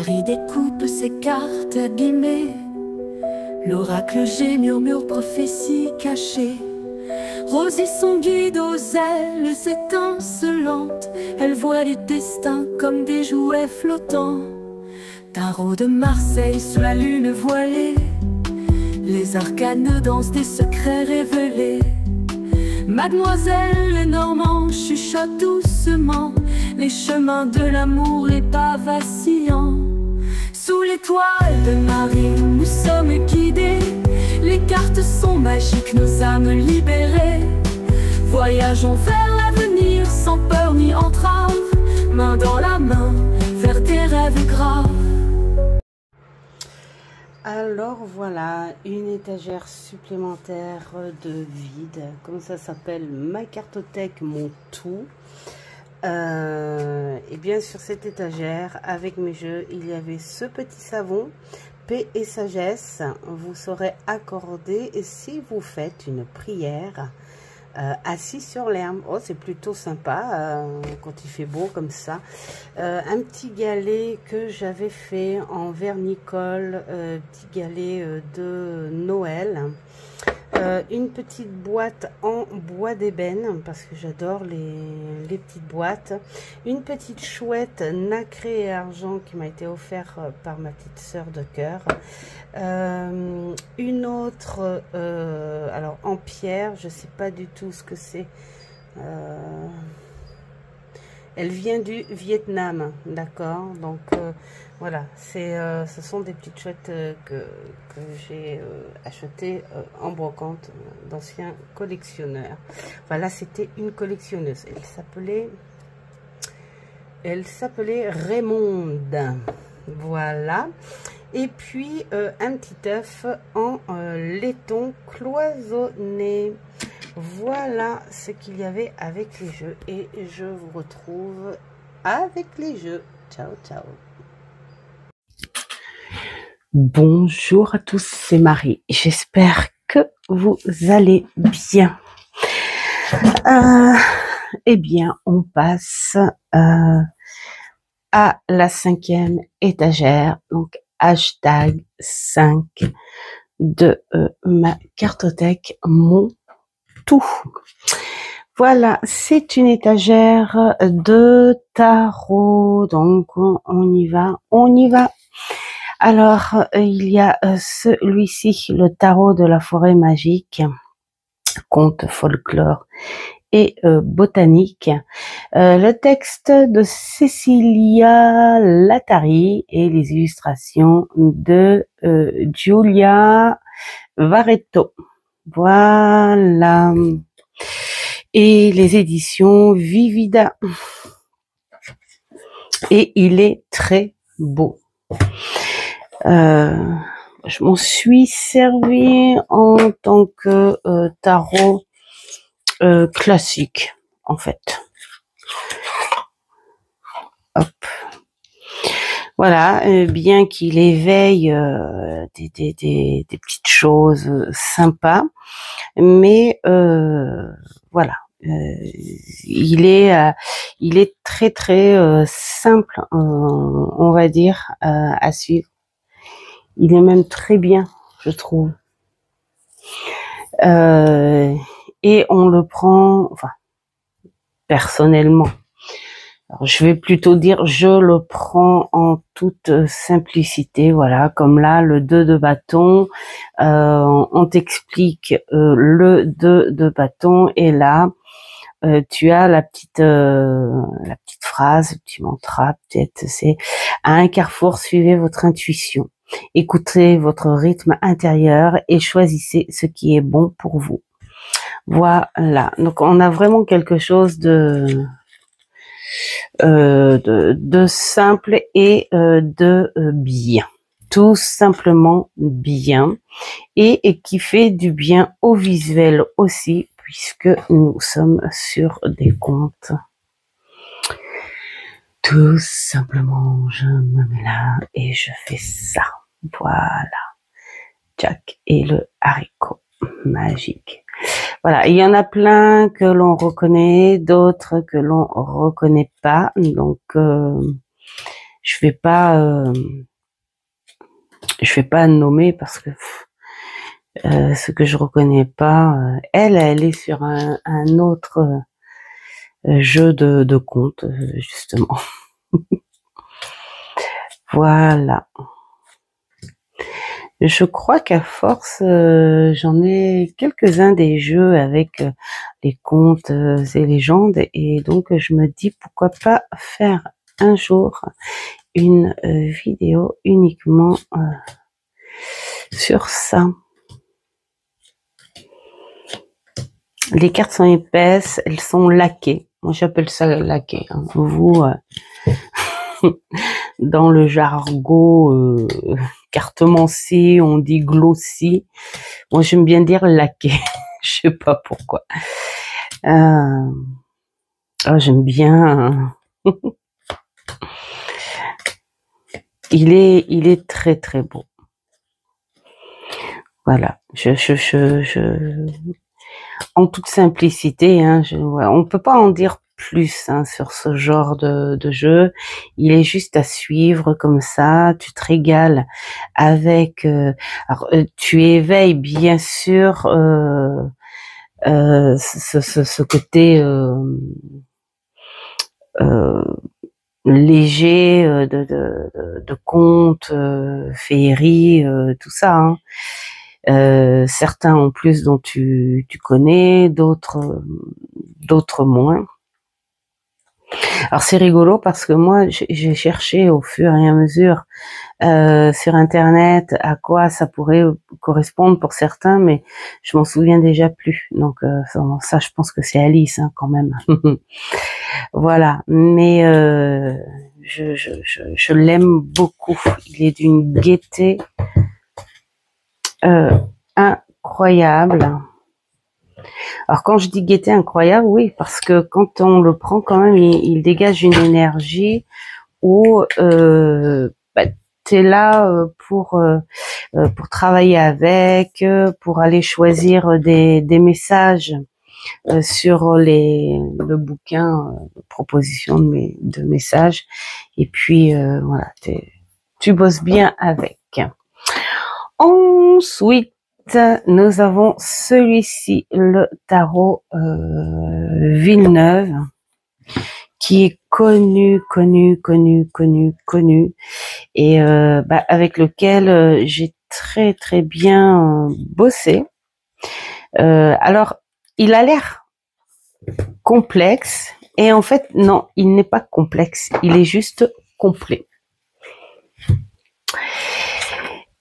Marie découpe ses cartes abîmées. L'oracle G murmure prophétie cachée. Rosie son guide aux ailes étincelantes. Elle voit les destins comme des jouets flottants. Tarot de Marseille sous la lune voilée. Les arcanes dansent des secrets révélés. Mademoiselle Lenormand chuchote doucement les chemins de l'amour, les pas vacillants. Sous l'étoile de Marie, nous sommes guidés. Les cartes sont magiques, nos âmes libérées. Voyageons vers l'avenir sans peur ni entrave, main dans la main, vers des rêves graves. Alors voilà, une étagère supplémentaire de vide, comme ça s'appelle ma cartothèque, mon tout. Et bien sur cette étagère, avec mes jeux, il y avait ce petit savon, paix et sagesse, vous serez accordé si vous faites une prière assis sur l'herbe. Oh, c'est plutôt sympa quand il fait beau comme ça. Un petit galet que j'avais fait en vernicole, petit galet de Noël. Une petite boîte en bois d'ébène parce que j'adore les petites boîtes. Une petite chouette nacrée et argent qui m'a été offerte par ma petite sœur de cœur. Une autre alors en pierre, je sais pas du tout ce que c'est. Elle vient du Vietnam, d'accord. Donc voilà, ce sont des petites chouettes que j'ai achetées en brocante d'anciens collectionneurs. Voilà, c'était une collectionneuse. Elle s'appelait Raymonde. Voilà. Et puis un petit œuf en laiton cloisonné. Voilà ce qu'il y avait avec les jeux. Et je vous retrouve avec les jeux. Ciao, ciao. Bonjour à tous, c'est Marie. J'espère que vous allez bien. Eh bien, on passe à la 5e étagère. Donc, hashtag 5 de ma cartothèque, mon tout. Voilà, c'est une étagère de tarot. Donc, on y va, on y va. Alors, il y a celui-ci, le tarot de la forêt magique, conte, folklore et botanique. Le texte de Cecilia Latari et les illustrations de Giulia Varetto. Voilà. Et les éditions Vivida. Et il est très beau. Je m'en suis servi en tant que tarot classique, en fait. Hop. Voilà, bien qu'il éveille des petites choses sympas, mais voilà, il est très très simple, on va dire, à suivre. Il est même très bien, je trouve. Et on le prend, enfin, personnellement. Alors, je vais plutôt dire, je le prends en toute simplicité, voilà, comme là, le 2 de bâton, on t'explique le 2 de bâton, et là, tu as la petite phrase, le petit mantra, peut-être, c'est « À un carrefour, suivez votre intuition, écoutez votre rythme intérieur et choisissez ce qui est bon pour vous ». Voilà, donc on a vraiment quelque chose de simple et de bien, tout simplement bien, et qui fait du bien au visuel aussi, puisque nous sommes sur des contes. Tout simplement, je me mets là et je fais ça. Voilà, Jack et le haricot magique. Voilà, il y en a plein que l'on reconnaît, d'autres que l'on reconnaît pas. Donc, Je vais pas nommer parce que ce que je reconnais pas, elle est sur un autre jeu de compte, justement. Voilà. Je crois qu'à force, j'en ai quelques-uns des jeux avec les contes et légendes, et donc je me dis pourquoi pas faire un jour une vidéo uniquement sur ça. Les cartes sont épaisses, elles sont laquées. Moi, j'appelle ça laqué. Hein. Vous, dans le jargon cartomancier, on dit glossy. Moi, j'aime bien dire laqué. Je sais pas pourquoi. Oh, j'aime bien. Il est très très beau. Voilà. En toute simplicité, hein, on peut pas en dire plus hein, sur ce genre de jeu. Il est juste à suivre comme ça. Tu te régales avec. Tu éveilles bien sûr ce côté léger de contes, féerie, tout ça. Hein. Certains en plus dont tu connais, d'autres moins. Alors c'est rigolo parce que moi j'ai cherché au fur et à mesure sur internet à quoi ça pourrait correspondre pour certains, mais je m'en souviens déjà plus. Donc ça je pense que c'est Alice hein, quand même. Voilà, mais je l'aime beaucoup. Il est d'une gaieté incroyable. Alors quand je dis gaieté incroyable, oui, parce que quand on le prend quand même, il dégage une énergie où t'es là pour travailler avec, pour aller choisir des messages sur le bouquin proposition de messages, et puis voilà, tu bosses bien avec. Ensuite, nous avons celui-ci, le tarot Villeneuve, qui est connu, et avec lequel j'ai très très bien bossé. Alors, il a l'air complexe, et en fait, non, il n'est pas complexe, il est juste complet.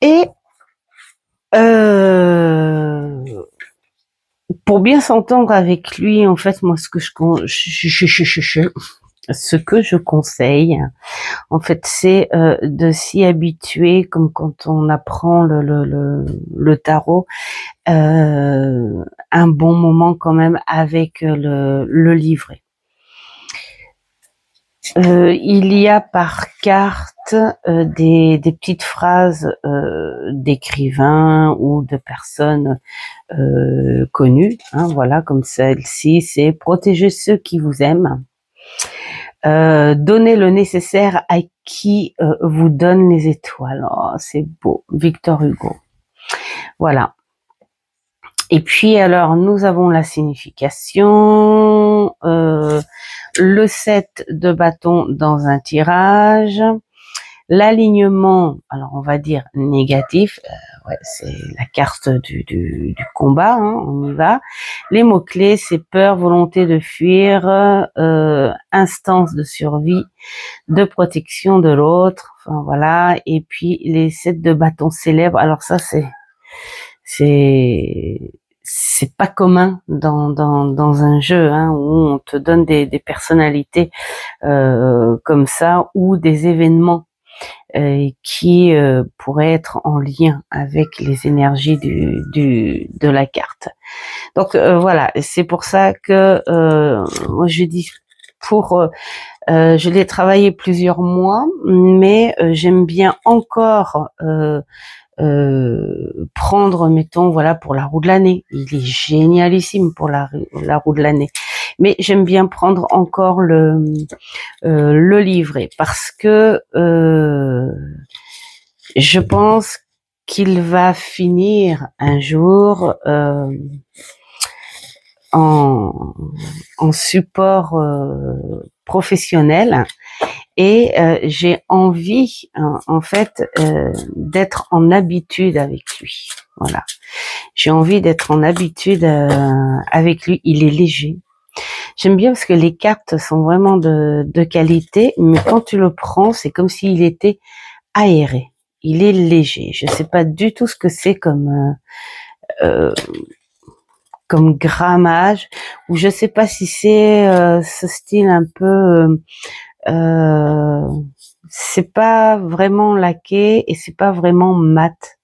Et pour bien s'entendre avec lui, en fait, moi, ce que je conseille, en fait, c'est de s'y habituer, comme quand on apprend le tarot, un bon moment quand même avec le livret. Il y a par carte des petites phrases d'écrivains ou de personnes connues, hein, voilà, comme celle-ci, c'est protéger ceux qui vous aiment, donner le nécessaire à qui vous donne les étoiles. Oh, c'est beau, Victor Hugo. Voilà. Et puis alors, nous avons la signification, le 7 de bâton dans un tirage, l'alignement, alors on va dire négatif, ouais, c'est la carte du combat, hein, on y va. Les mots-clés, c'est peur, volonté de fuir, instance de survie, de protection de l'autre, enfin voilà. Et puis les 7 de bâton célèbres, alors ça c'est pas commun dans un jeu hein, où on te donne des personnalités comme ça, ou des événements qui pourraient être en lien avec les énergies de la carte. Donc voilà, c'est pour ça que moi je dis je l'ai travaillé plusieurs mois, mais j'aime bien encore prendre, mettons, voilà, pour la roue de l'année. Il est génialissime pour la roue de l'année. Mais j'aime bien prendre encore le livret parce que je pense qu'il va finir un jour en support professionnel et j'ai envie en fait d'être en habitude avec lui. Voilà, j'ai envie d'être en habitude avec lui. Il est léger. J'aime bien parce que les cartes sont vraiment de qualité, mais quand tu le prends, c'est comme s'il était aéré. Il est léger. Je sais pas du tout ce que c'est comme grammage, ou je sais pas si c'est ce style un peu. C'est pas vraiment laqué et c'est pas vraiment mat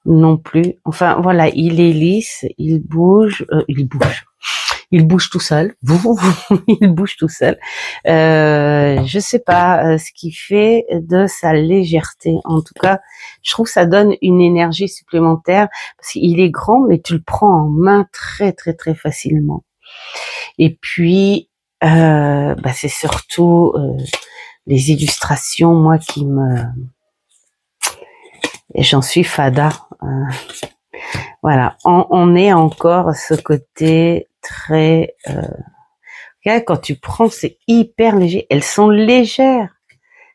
non plus. Enfin voilà, il est lisse, il bouge. Il bouge tout seul. Il bouge tout seul. Je sais pas ce qui fait de sa légèreté. En tout cas, je trouve que ça donne une énergie supplémentaire parce qu'il est grand, mais tu le prends en main très très très facilement. Et puis, c'est surtout les illustrations, moi, j'en suis fada. Voilà, on est encore ce côté très quand tu prends, c'est hyper léger. Elles sont légères,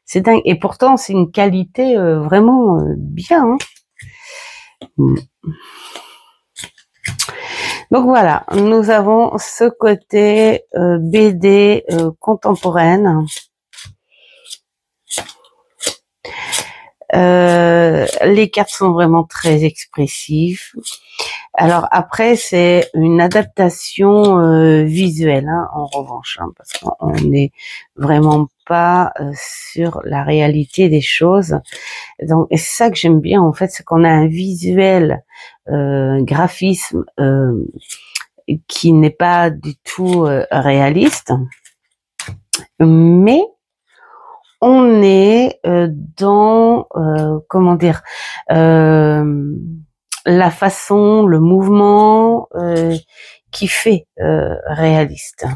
c'est dingue. Et pourtant, c'est une qualité vraiment bien. Donc voilà, nous avons ce côté BD contemporaine. Les cartes sont vraiment très expressives. Alors après, c'est une adaptation visuelle, en revanche, parce qu'on n'est vraiment pas sur la réalité des choses. Donc, et c'est ça que j'aime bien, en fait, c'est qu'on a un visuel, graphisme qui n'est pas du tout réaliste, mais on est dans, comment dire, la façon, le mouvement qui fait réaliste.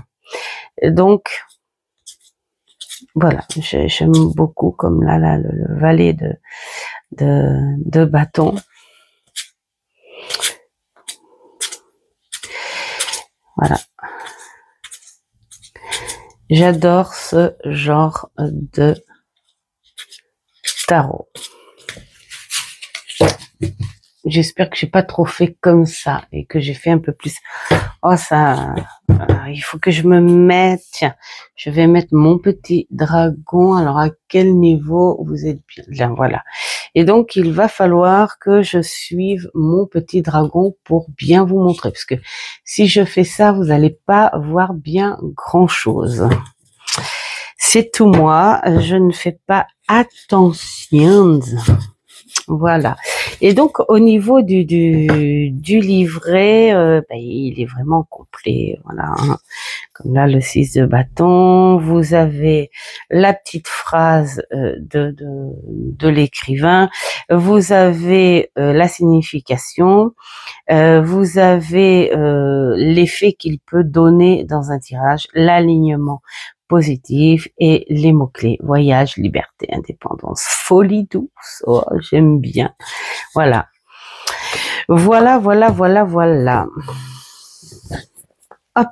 Donc, voilà, j'aime beaucoup comme là le valet de bâton. Voilà. J'adore ce genre de tarot. J'espère que j'ai pas trop fait comme ça et que j'ai fait un peu plus. Oh ça, il faut que je me mette. Tiens, je vais mettre mon petit dragon. Alors à quel niveau vous êtes bien? Voilà. Et donc il va falloir que je suive mon petit dragon pour bien vous montrer, parce que si je fais ça, vous n'allez pas voir bien grand chose. C'est tout moi. Je ne fais pas attention. Voilà. Et donc au niveau du livret, il est vraiment complet. Voilà. Comme là le 6 de bâton, vous avez la petite phrase de l'écrivain, vous avez la signification, vous avez l'effet qu'il peut donner dans un tirage, l'alignement positif et les mots-clés: voyage, liberté, indépendance, folie douce. Oh, j'aime bien. Voilà. Voilà. Hop.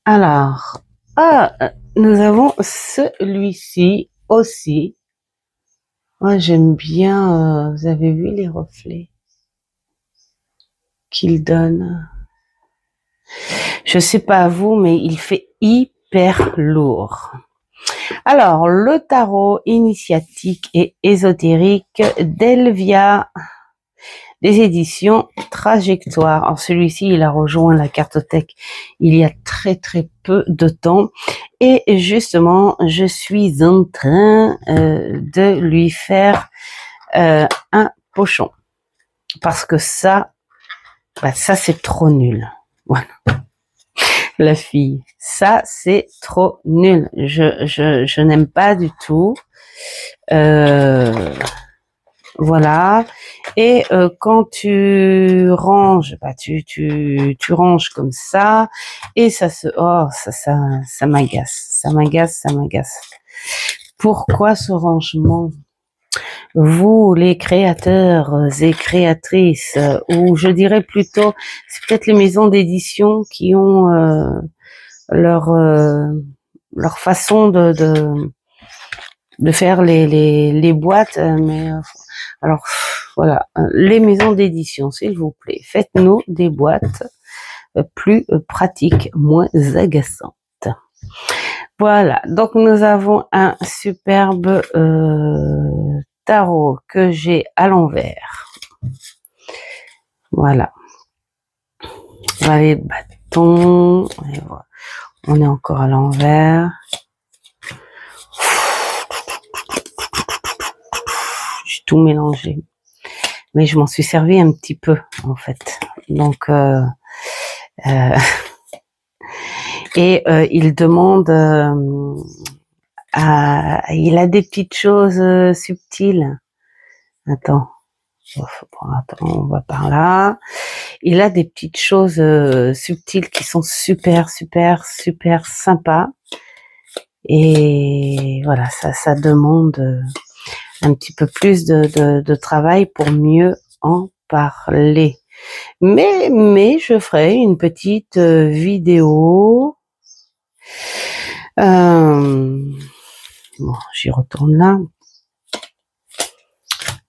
Alors, nous avons celui-ci aussi. Moi, j'aime bien, vous avez vu les reflets qu'il donne. Je sais pas vous, mais il fait hyper lourd. Alors, le tarot initiatique et ésotérique d'Elvia, des éditions Trajectoire. Alors, celui-ci, il a rejoint la cartothèque il y a très très peu de temps. Et justement, je suis en train de lui faire un pochon. Parce que ça c'est trop nul. Voilà. La fille, ça c'est trop nul. Je n'aime pas du tout. Voilà. Et quand tu ranges, bah, tu ranges comme ça. Et ça se... Oh, ça m'agace. Ça m'agace, ça m'agace. Pourquoi ce rangement? Vous, les créateurs et créatrices, ou je dirais plutôt, c'est peut-être les maisons d'édition qui ont leur leur façon de faire les boîtes, mais alors voilà, les maisons d'édition, s'il vous plaît, faites-nous des boîtes plus pratiques, moins agaçantes. Voilà, donc nous avons un superbe tarot que j'ai à l'envers. Voilà. Voilà les bâtons. Et voilà. On est encore à l'envers. J'ai tout mélangé. Mais je m'en suis servi un petit peu, en fait. Donc, il demande... il a des petites choses subtiles. Attends, on va par là. Il a des petites choses subtiles qui sont super sympas. Et voilà, ça demande un petit peu plus de travail pour mieux en parler. Mais je ferai une petite vidéo. Bon, j'y retourne là.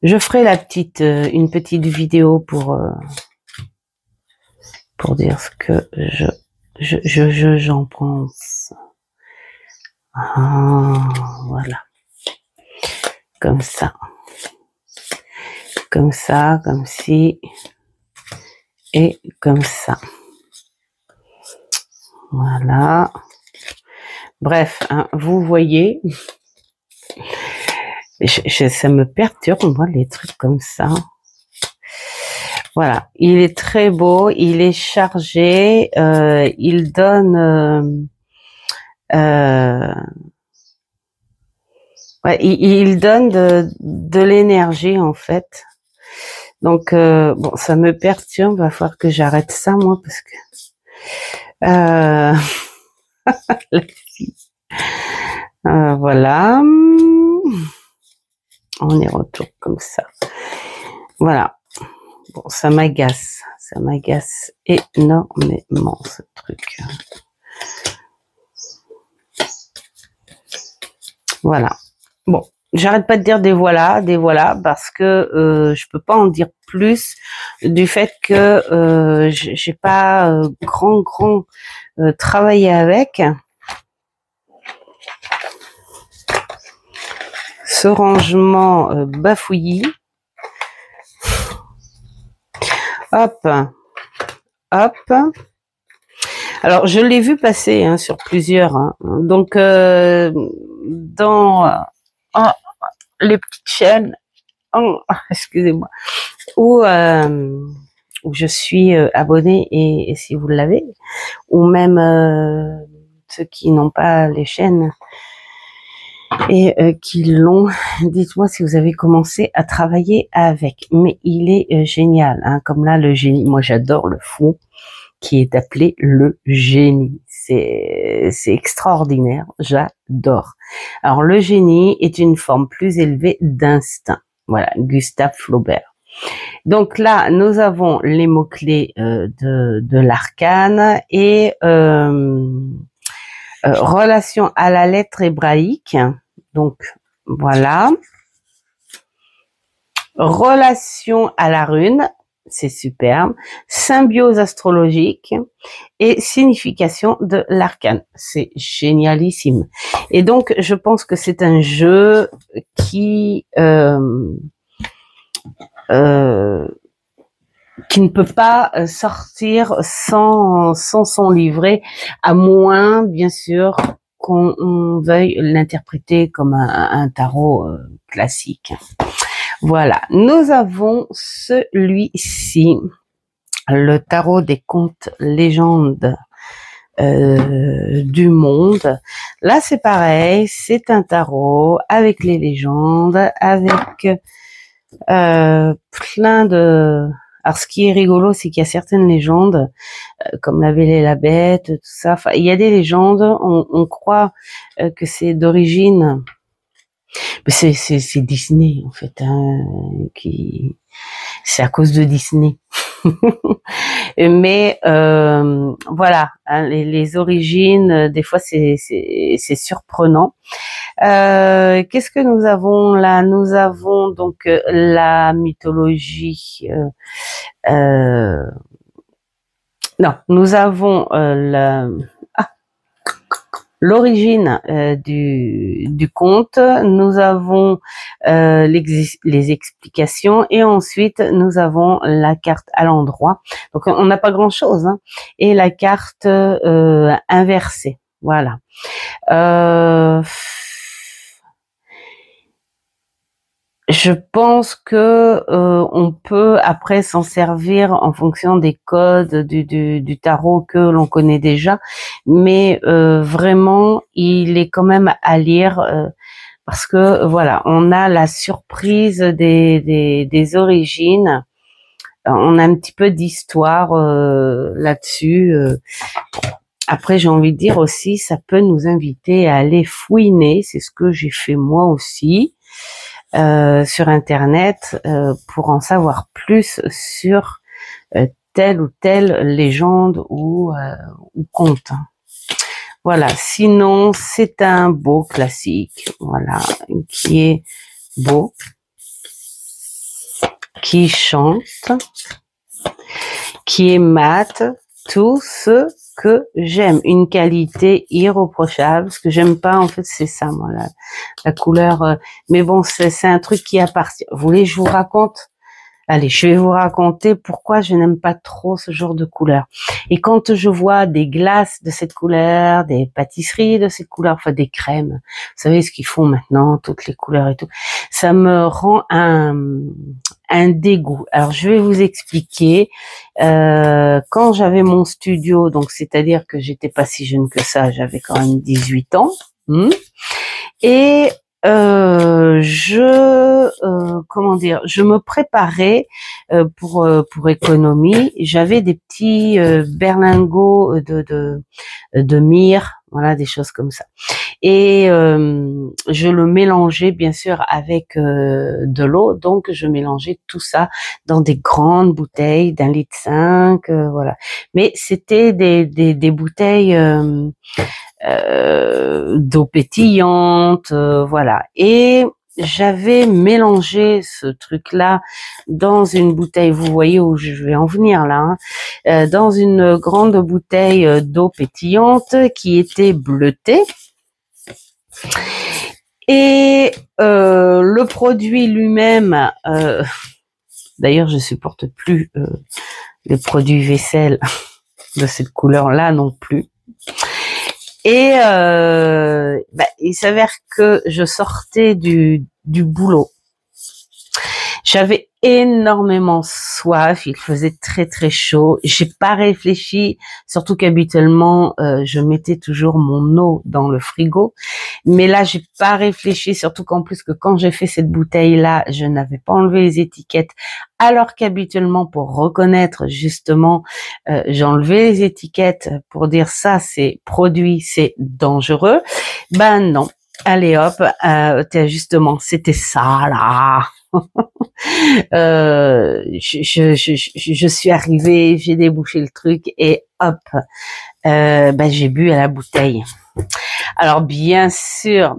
Je ferai une petite vidéo pour dire ce que j'en pense. Ah, voilà. Comme ça, comme ci, et comme ça. Voilà. Bref, hein, vous voyez, ça me perturbe, moi, les trucs comme ça. Voilà, il est très beau, il est chargé, il donne... ouais, il donne de l'énergie, en fait. Donc, bon, ça me perturbe, va falloir que j'arrête ça, moi, parce que... la fille. Voilà. On y retourne comme ça. Voilà. Bon, ça m'agace énormément, ce truc. Voilà. Bon, j'arrête pas de dire des voilà, parce que je peux pas en dire plus du fait que j'ai pas grand travaillé avec. Ce rangement bafouillis. Hop, hop. Alors, je l'ai vu passer hein, sur plusieurs. Hein. Donc, dans les petites chaînes, excusez-moi, où je suis abonnée, et si vous l'avez, ou même ceux qui n'ont pas les chaînes et qui l'ont, dites-moi si vous avez commencé à travailler avec. Mais il est génial, hein, comme là, le génie. Moi, j'adore le fou qui est appelé le génie. C'est extraordinaire, j'adore. Alors, le génie est une forme plus élevée d'instinct. Voilà, Gustave Flaubert. Donc là, nous avons les mots-clés de l'arcane et relation à la lettre hébraïque. Donc, voilà. Relation à la rune, c'est superbe. Symbiose astrologique et signification de l'arcane. C'est génialissime. Et donc, je pense que c'est un jeu qui ne peut pas sortir sans son livret, à moins, bien sûr, qu'on veuille l'interpréter comme un tarot classique. Voilà, nous avons celui-ci, le tarot des contes légendes du monde. Là, c'est pareil, c'est un tarot avec les légendes, avec Plein de... Alors, ce qui est rigolo, c'est qu'il y a certaines légendes, comme la Belle et la Bête, tout ça. Enfin, il y a des légendes, on croit que c'est d'origine... C'est Disney, en fait, hein, qui... C'est à cause de Disney. Mais voilà, hein, les origines, des fois, c'est surprenant. Qu'est-ce que nous avons là? Nous avons donc la mythologie. Non, nous avons l'origine du conte. Nous avons les explications et ensuite nous avons la carte à l'endroit. Donc on n'a pas grand-chose, hein, et la carte inversée. Voilà. Je pense que on peut après s'en servir en fonction des codes du tarot que l'on connaît déjà, mais vraiment il est quand même à lire parce que voilà, on a la surprise des origines, on a un petit peu d'histoire là-dessus. Après, j'ai envie de dire aussi, ça peut nous inviter à aller fouiner, c'est ce que j'ai fait moi aussi. Sur Internet pour en savoir plus sur telle ou telle légende ou conte. Voilà. Sinon, c'est un beau classique, voilà, qui est beau, qui chante, qui est mat, tout ce que j'aime, une qualité irréprochable. Ce que j'aime pas, en fait, c'est ça, moi, la couleur. Mais bon, c'est un truc qui appartient. Vous voulez que je vous raconte? Allez, je vais vous raconter pourquoi je n'aime pas trop ce genre de couleur. Et quand je vois des glaces de cette couleur, des pâtisseries de cette couleur, enfin des crèmes, vous savez ce qu'ils font maintenant, toutes les couleurs et tout, ça me rend un dégoût. Alors je vais vous expliquer. Quand j'avais mon studio, donc c'est-à-dire que j'étais pas si jeune que ça, j'avais quand même 18 ans, et comment dire, je me préparais pour économie. J'avais des petits berlingots de myrrhe, voilà, des choses comme ça. Et je le mélangeais bien sûr avec de l'eau, donc je mélangeais tout ça dans des grandes bouteilles d'1,5 litre, voilà. Mais c'était des bouteilles d'eau pétillante, voilà. Et j'avais mélangé ce truc-là dans une bouteille, vous voyez où je vais en venir là, hein, dans une grande bouteille d'eau pétillante qui était bleutée. Et le produit lui-même, d'ailleurs je supporte plus les produits vaisselle de cette couleur-là non plus. Et il s'avère que je sortais du boulot. J'avais énormément soif, il faisait très très chaud. J'ai pas réfléchi, surtout qu'habituellement je mettais toujours mon eau dans le frigo. Mais là, j'ai pas réfléchi, surtout qu'en plus que quand j'ai fait cette bouteille-là, je n'avais pas enlevé les étiquettes, alors qu'habituellement, pour reconnaître justement, j'enlevais les étiquettes pour dire ça, c'est produit, c'est dangereux. Ben non, allez hop, justement, c'était ça là. Je suis arrivée, j'ai débouché le truc et hop, j'ai bu à la bouteille. Alors bien sûr,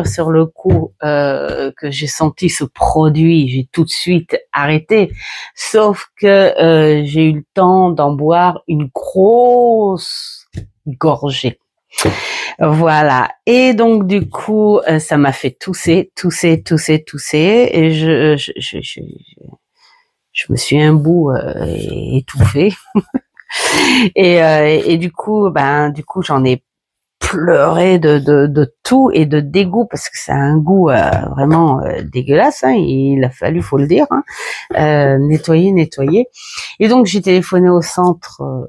sur le coup que j'ai senti ce produit, j'ai tout de suite arrêté. Sauf que j'ai eu le temps d'en boire une grosse gorgée. Voilà. Et donc du coup, ça m'a fait tousser. Et je me suis un bout étouffée. et du coup, j'en ai pleuré de tout et de dégoût parce que ça a un goût vraiment dégueulasse, hein, il a fallu, faut le dire, hein, nettoyer. Et donc j'ai téléphoné au centre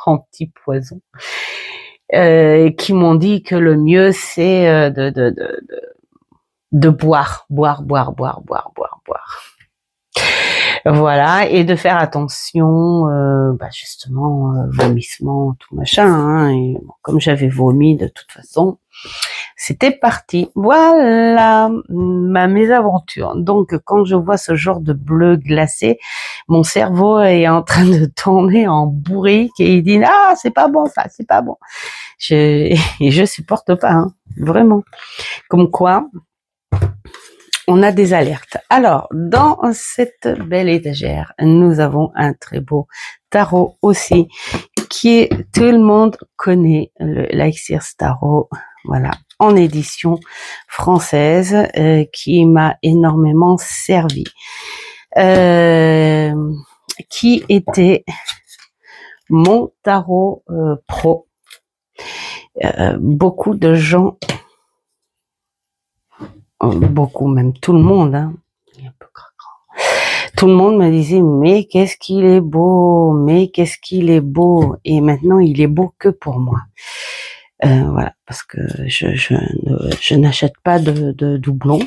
anti-poison qui m'ont dit que le mieux c'est de boire. Voilà, et de faire attention, justement, vomissement, tout machin. Hein, et bon, comme j'avais vomi de toute façon, c'était parti. Voilà ma mésaventure. Donc, quand je vois ce genre de bleu glacé, mon cerveau est en train de tourner en bourrique et il dit ah c'est pas bon ça, c'est pas bon. Et je supporte pas, hein, vraiment. Comme quoi. On a des alertes. Alors, dans cette belle étagère, nous avons un très beau tarot aussi, qui est, tout le monde connaît, le l'Axis Tarot, voilà, en édition française, qui m'a énormément servi. Qui était mon tarot pro. Beaucoup de gens, beaucoup, même tout le monde, hein, tout le monde me disait mais qu'est-ce qu'il est beau, mais qu'est-ce qu'il est beau, et maintenant il est beau que pour moi. Voilà, parce que je n'achète pas de doublons.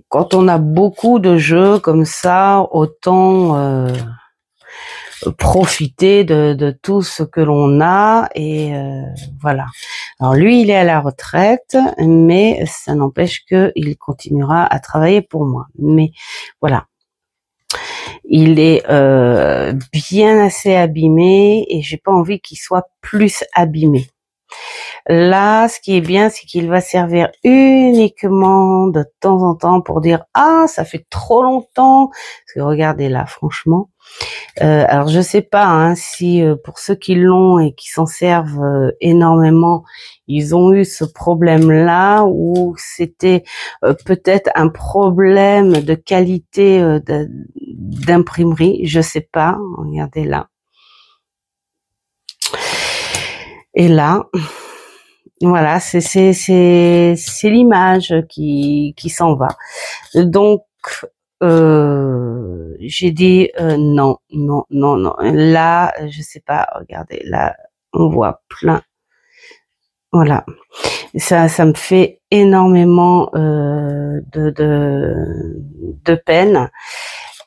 Quand on a beaucoup de jeux comme ça, autant profiter de tout ce que l'on a, et voilà. Alors lui, il est à la retraite, mais ça n'empêche qu'il continuera à travailler pour moi. Mais voilà, il est bien assez abîmé et j'ai pas envie qu'il soit plus abîmé. Là, ce qui est bien, c'est qu'il va servir uniquement de temps en temps pour dire ah ça fait trop longtemps. Parce que regardez là, franchement. Alors je sais pas hein, si pour ceux qui l'ont et qui s'en servent énormément, ils ont eu ce problème-là ou c'était peut-être un problème de qualité d'imprimerie. Je sais pas. Regardez là. Et là. Voilà, c'est l'image qui s'en va. Donc j'ai dit non. Là, je sais pas, regardez, là on voit plein. Voilà. Ça me fait énormément de peine.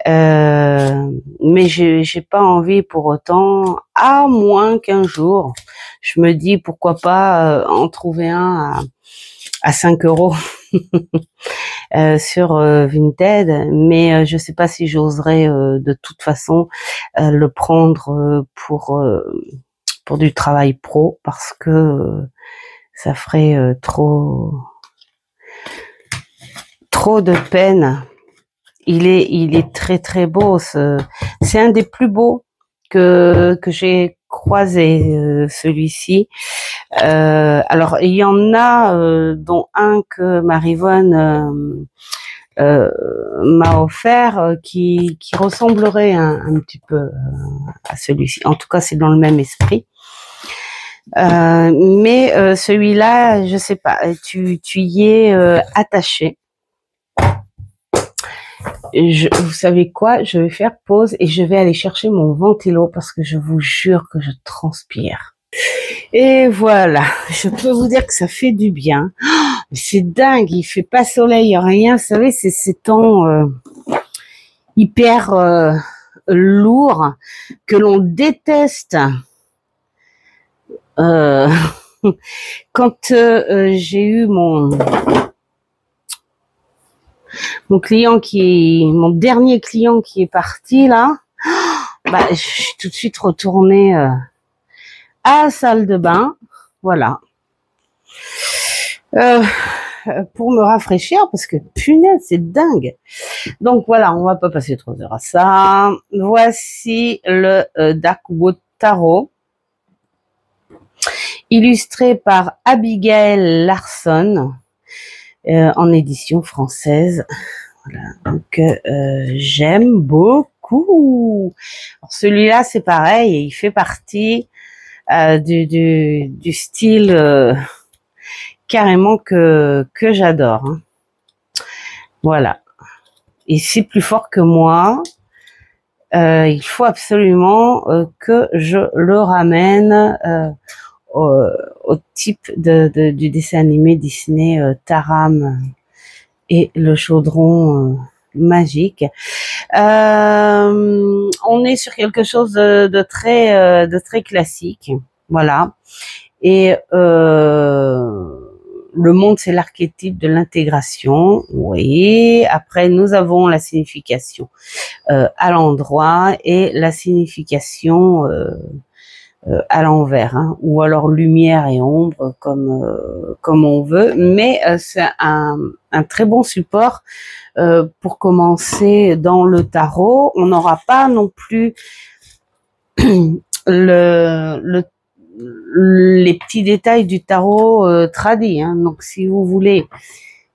Mais j'ai pas envie pour autant, à moins qu'un jour je me dis pourquoi pas en trouver un à 5 € sur Vinted, mais je sais pas si j'oserais de toute façon le prendre pour du travail pro, parce que ça ferait trop de peine. Il est très très beau. C'est un des plus beaux que j'ai croisé, celui-ci. Alors il y en a dont un que Marivonne m'a offert qui ressemblerait un petit peu à celui-ci. En tout cas, c'est dans le même esprit. Mais celui-là, je sais pas, tu y es attaché. Vous savez quoi, je vais faire pause et je vais aller chercher mon ventilo parce que je vous jure que je transpire. Et voilà, je peux vous dire que ça fait du bien. Oh, c'est dingue, il fait pas soleil, rien. Vous savez, c'est ces temps hyper lourds que l'on déteste. Quand j'ai eu mon dernier client qui est parti là, je suis tout de suite retournée à la salle de bain, voilà, pour me rafraîchir parce que punaise, c'est dingue. Donc voilà, on va pas passer 3 heures à ça. Voici le Darkwood Tarot, illustré par Abigail Larson, en édition française. Voilà, donc j'aime beaucoup. Celui-là, c'est pareil, il fait partie du style carrément que j'adore. Hein. Voilà. Et c'est plus fort que moi. Il faut absolument que je le ramène au type du dessin animé Disney Taram et le chaudron magique. On est sur quelque chose de très classique, voilà. Et le monde, c'est l'archétype de l'intégration, oui. Après, nous avons la signification à l'endroit et la signification à l'envers, hein, ou alors lumière et ombre, comme on veut. Mais c'est un très bon support pour commencer dans le tarot. On n'aura pas non plus les petits détails du tarot tradi, hein. Donc, si vous voulez, de toute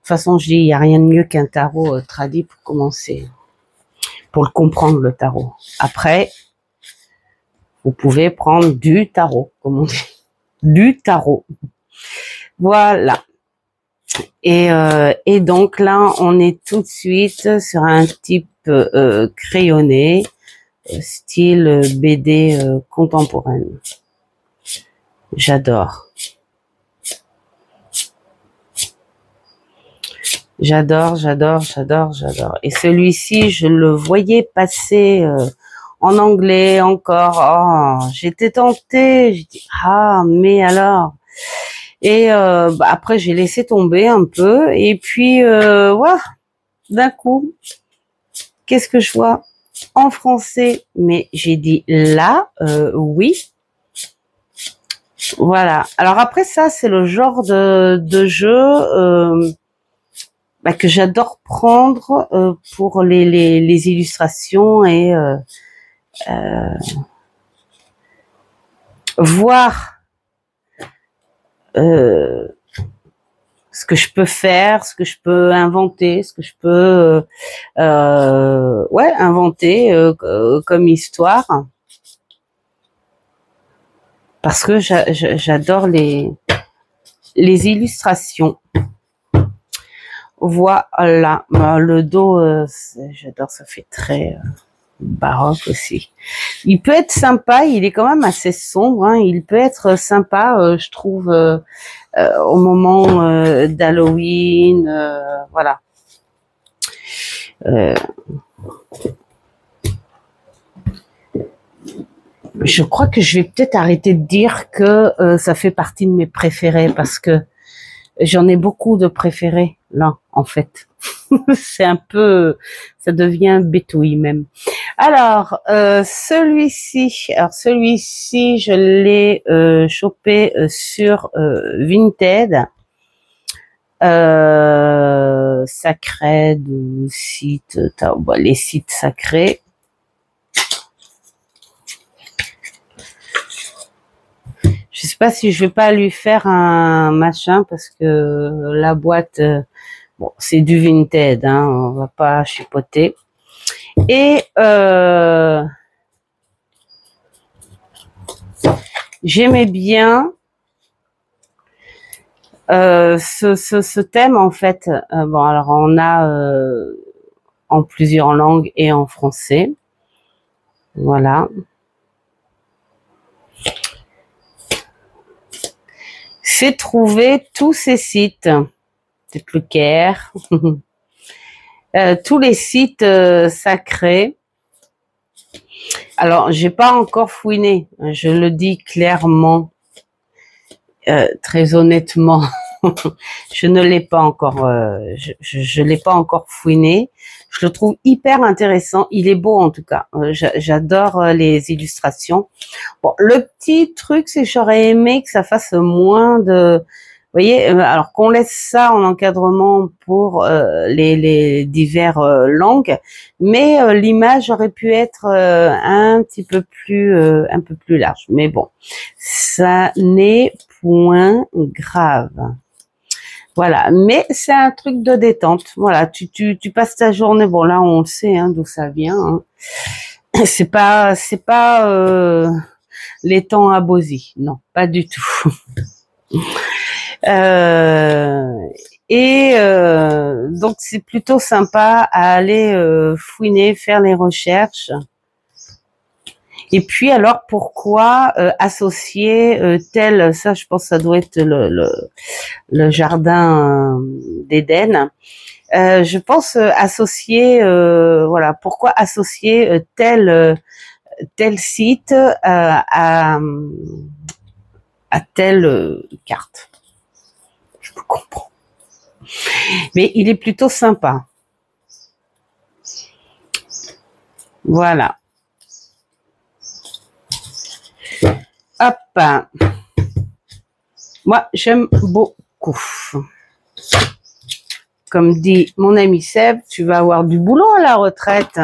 façon, je dis, il n'y a rien de mieux qu'un tarot tradi pour commencer, pour le comprendre, le tarot. Après, vous pouvez prendre du tarot, comme on dit, du tarot. Voilà. Et donc là, on est tout de suite sur un type crayonné, style BD contemporaine. J'adore. J'adore. Et celui-ci, je le voyais passer en anglais encore. Oh, j'étais tentée. J'ai dit, ah, mais alors. Et après, j'ai laissé tomber un peu. Et puis, ouais, d'un coup, qu'est-ce que je vois en français? Mais j'ai dit, là, oui. Voilà. Alors après, ça, c'est le genre de jeu que j'adore prendre pour les illustrations et voir ce que je peux faire, ce que je peux inventer, ce que je peux ouais, inventer comme histoire. Parce que j'adore les illustrations. Voilà, le dos, j'adore, ça fait très baroque aussi. Il peut être sympa, il est quand même assez sombre, hein. Il peut être sympa, je trouve, au moment d'Halloween, voilà. Je crois que je vais peut-être arrêter de dire que ça fait partie de mes préférés, parce que j'en ai beaucoup de préférés là, en fait. C'est un peu, ça devient bétouille même. Alors celui-ci, je l'ai chopé sur Vinted, Sacred, site, les sites sacrés. Je sais pas si je vais pas lui faire un machin, parce que la boîte, bon, c'est du Vinted, hein, on va pas chipoter. Et j'aimais bien ce thème, en fait. Bon, alors on a en plusieurs langues et en français. Voilà. J'ai trouvé tous ces sites, peut-être le Caire, tous les sites sacrés. Alors, j'ai pas encore fouiné, je le dis clairement, très honnêtement, je ne l'ai pas encore, je l'ai pas encore fouiné. Je le trouve hyper intéressant. Il est beau en tout cas. J'adore les illustrations. Bon, le petit truc, c'est que j'aurais aimé que ça fasse moins de... Vous voyez, alors qu'on laisse ça en encadrement pour les divers langues, mais l'image aurait pu être un peu plus large. Mais bon, ça n'est point grave. Voilà, mais c'est un truc de détente. Voilà, tu passes ta journée. Bon là, on le sait, hein, d'où ça vient. Hein. C'est pas les temps à Bosy, non, pas du tout. Donc c'est plutôt sympa à aller fouiner, faire les recherches. Et puis alors, pourquoi associer tel, ça je pense que ça doit être le jardin d'Éden. Je pense associer, voilà, pourquoi associer tel site à telle carte. Je me comprends. Mais il est plutôt sympa. Voilà. Hop. Moi, j'aime beaucoup. Comme dit mon ami Seb, tu vas avoir du boulot à la retraite.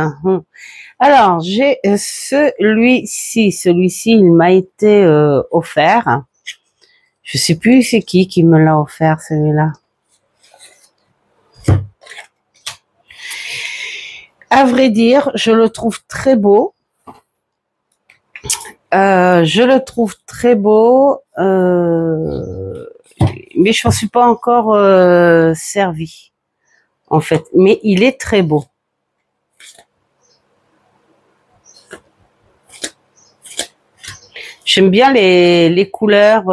Alors, j'ai celui-ci. Celui-ci, il m'a été offert. Je sais plus c'est qui me l'a offert, celui-là. À vrai dire, je le trouve très beau. Je le trouve très beau, mais je n'en suis pas encore servi, en fait. Mais il est très beau. J'aime bien les couleurs.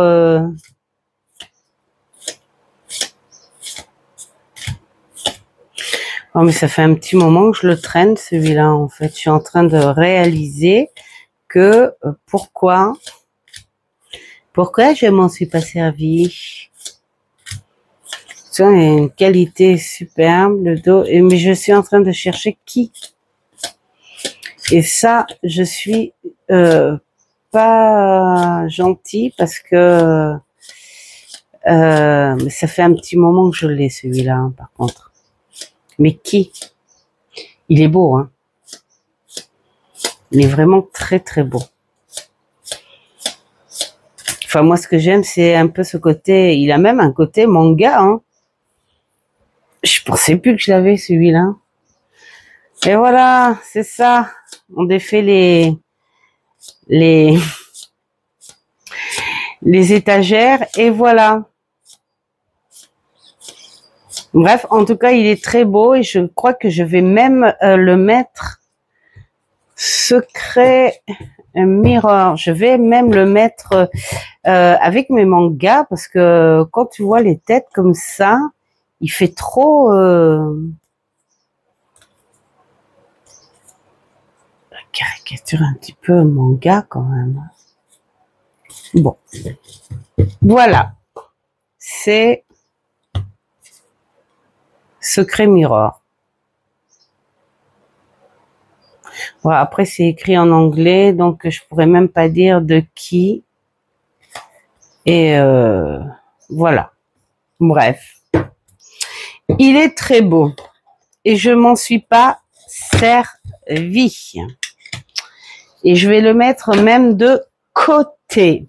Oh, mais ça fait un petit moment que je le traîne, celui-là, en fait. Je suis en train de réaliser que pourquoi je m'en suis pas servi. Il y a une qualité superbe, le dos, mais je suis en train de chercher qui. Et ça, je suis pas gentille parce que mais ça fait un petit moment que je l'ai, celui-là, hein, par contre. Mais qui? Il est beau, hein. Il est vraiment très très beau. Enfin, moi, ce que j'aime, c'est un peu ce côté. Il a même un côté manga, hein. Je pensais plus que je l'avais, celui-là. Et voilà, c'est ça. On défait les étagères et voilà. Bref, en tout cas, il est très beau et je crois que je vais même le mettre secret mirror. Je vais même le mettre avec mes mangas parce que quand tu vois les têtes comme ça, il fait trop caricature un petit peu manga quand même. Bon, voilà, c'est secret mirror. Bon, après c'est écrit en anglais, donc je pourrais même pas dire de qui. Et voilà. Bref, il est très beau et je m'en suis pas servi. Et je vais le mettre même de côté.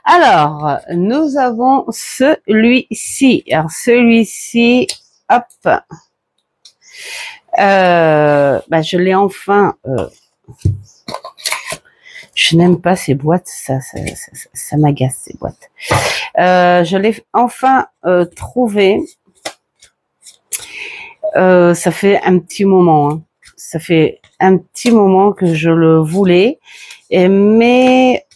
Alors, nous avons celui-ci. Alors, celui-ci, hop. Je l'ai enfin. Je n'aime pas ces boîtes, ça m'agace ces boîtes. Je l'ai enfin trouvé. Ça fait un petit moment. Hein. Ça fait un petit moment que je le voulais, mais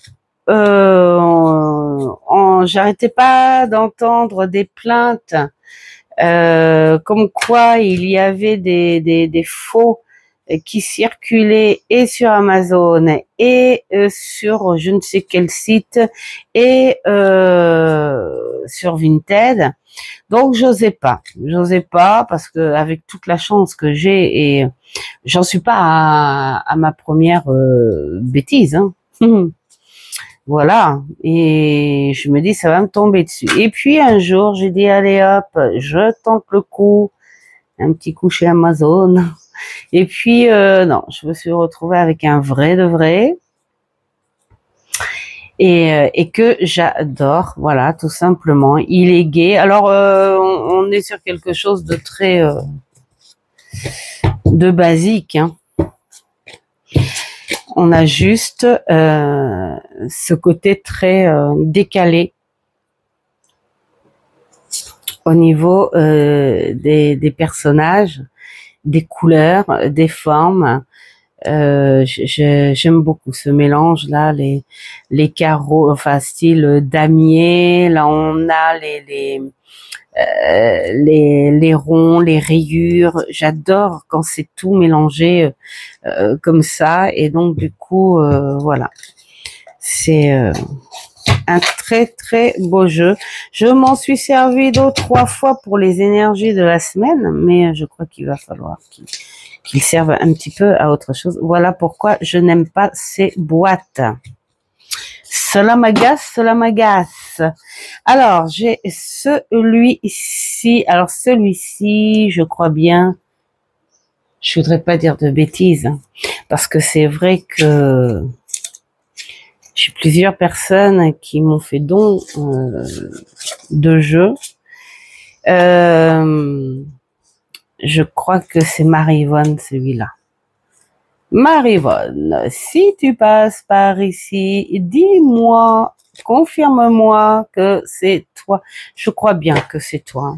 j'arrêtais pas d'entendre des plaintes comme quoi il y avait des faux qui circulaient et sur Amazon et sur je ne sais quel site et sur Vinted. Donc j'osais pas parce que avec toute la chance que j'ai et j'en suis pas à ma première bêtise. Hein. Voilà, et je me dis ça va me tomber dessus. Et puis un jour j'ai dit allez hop, je tente le coup, un petit coup chez Amazon. Et puis non, je me suis retrouvée avec un vrai de vrai et que j'adore. Voilà, tout simplement. Il est gai. Alors on est sur quelque chose de très de basique. Hein. On a juste ce côté très décalé au niveau des personnages, des couleurs, des formes. J'aime beaucoup ce mélange là, les carreaux, enfin style damier. Là, on a les ronds, les rayures. J'adore quand c'est tout mélangé comme ça. Et donc du coup, voilà, c'est un très très beau jeu. Je m'en suis servi 2 ou 3 fois pour les énergies de la semaine, mais je crois qu'il va falloir qu'il serve un petit peu à autre chose. Voilà pourquoi je n'aime pas ces boîtes. Cela m'agace, cela m'agace. Alors, j'ai celui-ci. Alors, celui-ci, je crois bien, je voudrais pas dire de bêtises, hein, parce que c'est vrai que j'ai plusieurs personnes qui m'ont fait don de jeux. Je crois que c'est Marie-Yvonne, celui-là. Marie-Yvonne, si tu passes par ici, dis-moi, confirme-moi que c'est toi. Je crois bien que c'est toi.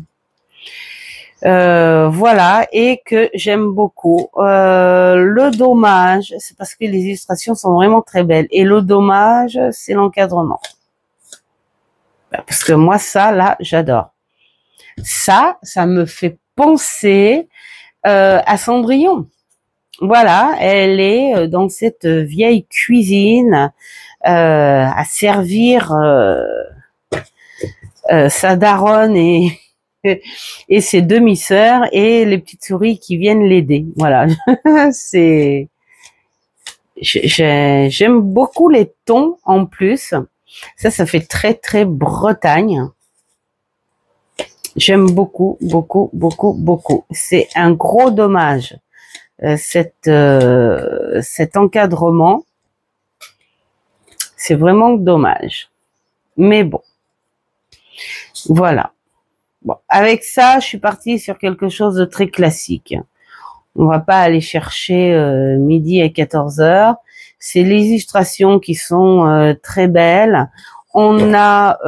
Voilà, et que j'aime beaucoup. Le dommage, c'est parce que les illustrations sont vraiment très belles. Et le dommage, c'est l'encadrement. Parce que moi, ça, là, j'adore. Ça me fait penser à Cendrillon. Voilà, elle est dans cette vieille cuisine à servir sa daronne et ses demi-sœurs et les petites souris qui viennent l'aider. Voilà, c'est j'aime beaucoup les tons en plus. Ça fait très très Bretagne. J'aime beaucoup, beaucoup, beaucoup, beaucoup. C'est un gros dommage. Cet encadrement, c'est vraiment dommage. Mais bon, voilà. Bon, avec ça, je suis partie sur quelque chose de très classique. On va pas aller chercher midi à 14h. C'est les illustrations qui sont très belles. On a,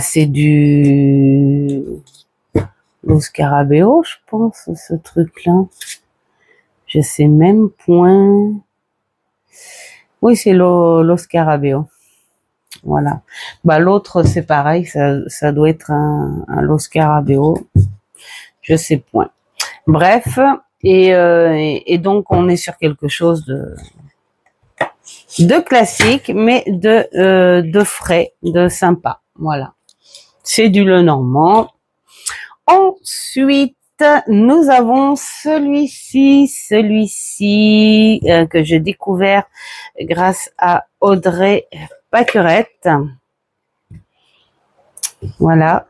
c'est du Lo Scarabeo, je pense, ce truc-là. Je sais même point. Oui, c'est Lo Scarabeo. Voilà. L'autre, c'est pareil, ça doit être un Lo Scarabeo. Je sais point. Bref, et donc on est sur quelque chose de classique, mais de frais, de sympa. Voilà. C'est du Lenormand. Ensuite, nous avons celui-ci que j'ai découvert grâce à Audrey Paquerette. Voilà.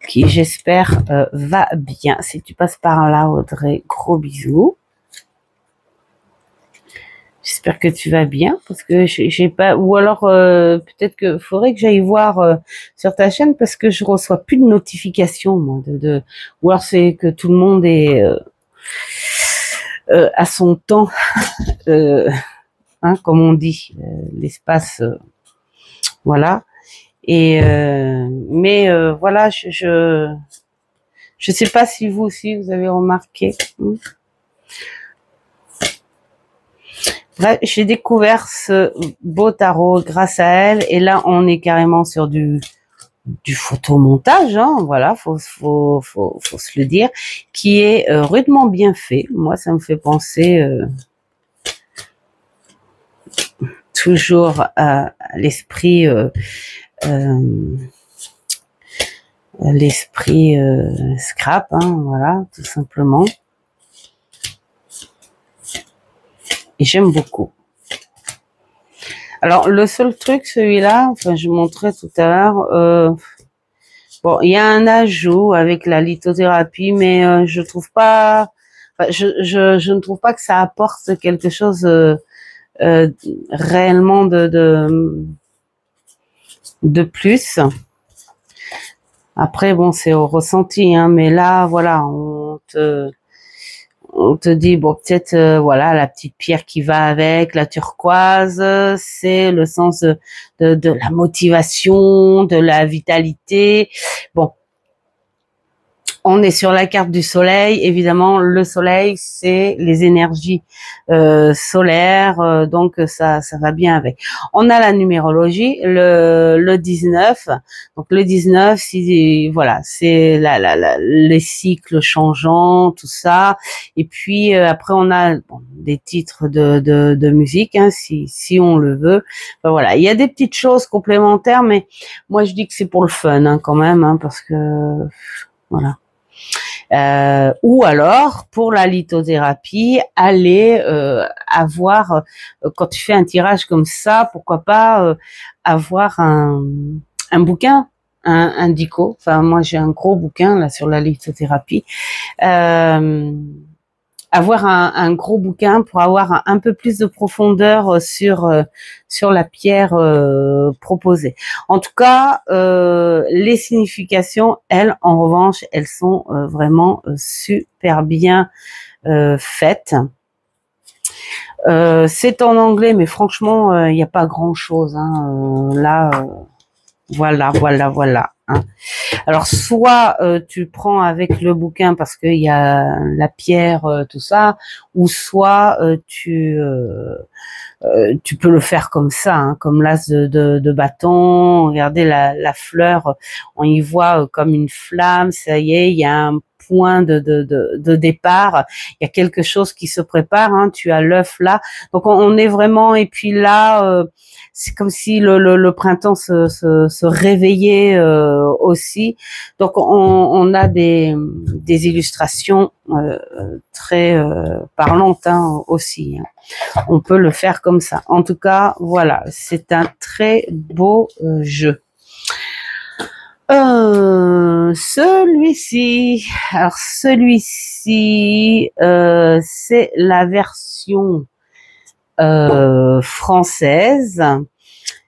Qui j'espère va bien. Si tu passes par là, Audrey, gros bisous. J'espère que tu vas bien parce que j'ai pas, ou alors peut-être que faudrait que j'aille voir sur ta chaîne parce que je reçois plus de notifications moi ou alors c'est que tout le monde est à son temps, comme on dit, l'espace, voilà. Et mais voilà, je sais pas si vous aussi vous avez remarqué. Bref, j'ai découvert ce beau tarot grâce à elle, et là on est carrément sur du photomontage, voilà, faut se le dire, qui est rudement bien fait. Moi, ça me fait penser toujours à l'esprit scrap, voilà, tout simplement. Et j'aime beaucoup. Alors, le seul truc, celui-là, enfin, je montrais tout à l'heure, bon, il y a un ajout avec la lithothérapie, mais je trouve pas, enfin, je ne trouve pas que ça apporte quelque chose réellement de plus. Après, bon, c'est au ressenti, mais là, voilà, on te dit, bon, peut-être, voilà, la petite pierre qui va avec, la turquoise, c'est le sens de la motivation, de la vitalité. Bon, On est sur la carte du soleil. Évidemment, le soleil, c'est les énergies solaires, donc ça va bien avec. On a la numérologie, le 19. Donc le 19, voilà, c'est les cycles changeants, tout ça. Et puis après, on a des titres de musique, hein, si on le veut. Enfin, voilà, il y a des petites choses complémentaires, mais moi je dis que c'est pour le fun, hein, quand même, hein, parce que voilà. Ou alors pour la lithothérapie, aller avoir quand tu fais un tirage comme ça, pourquoi pas avoir un bouquin, un dico. Enfin, moi j'ai un gros bouquin là sur la lithothérapie. Avoir un gros bouquin pour avoir un peu plus de profondeur sur la pierre proposée. En tout cas, les significations, elles, en revanche, elles sont vraiment super bien faites. C'est en anglais, mais franchement, il n'y a pas grand-chose. Hein. Là, voilà. Hein. Alors, soit tu prends avec le bouquin parce qu'il y a la pierre, tout ça, ou soit tu peux le faire comme ça, hein, comme l'as de bâton. Regardez la fleur, on y voit comme une flamme. Ça y est, il y a un point de départ. Il y a quelque chose qui se prépare. Hein, tu as l'œuf là, donc on est vraiment. Et puis là, c'est comme si le printemps se réveillait aussi. Donc on a des illustrations très parlantes, hein, aussi. Hein. On peut le faire comme ça. En tout cas, voilà, c'est un très beau jeu. Celui-ci, alors celui-ci, c'est la version française.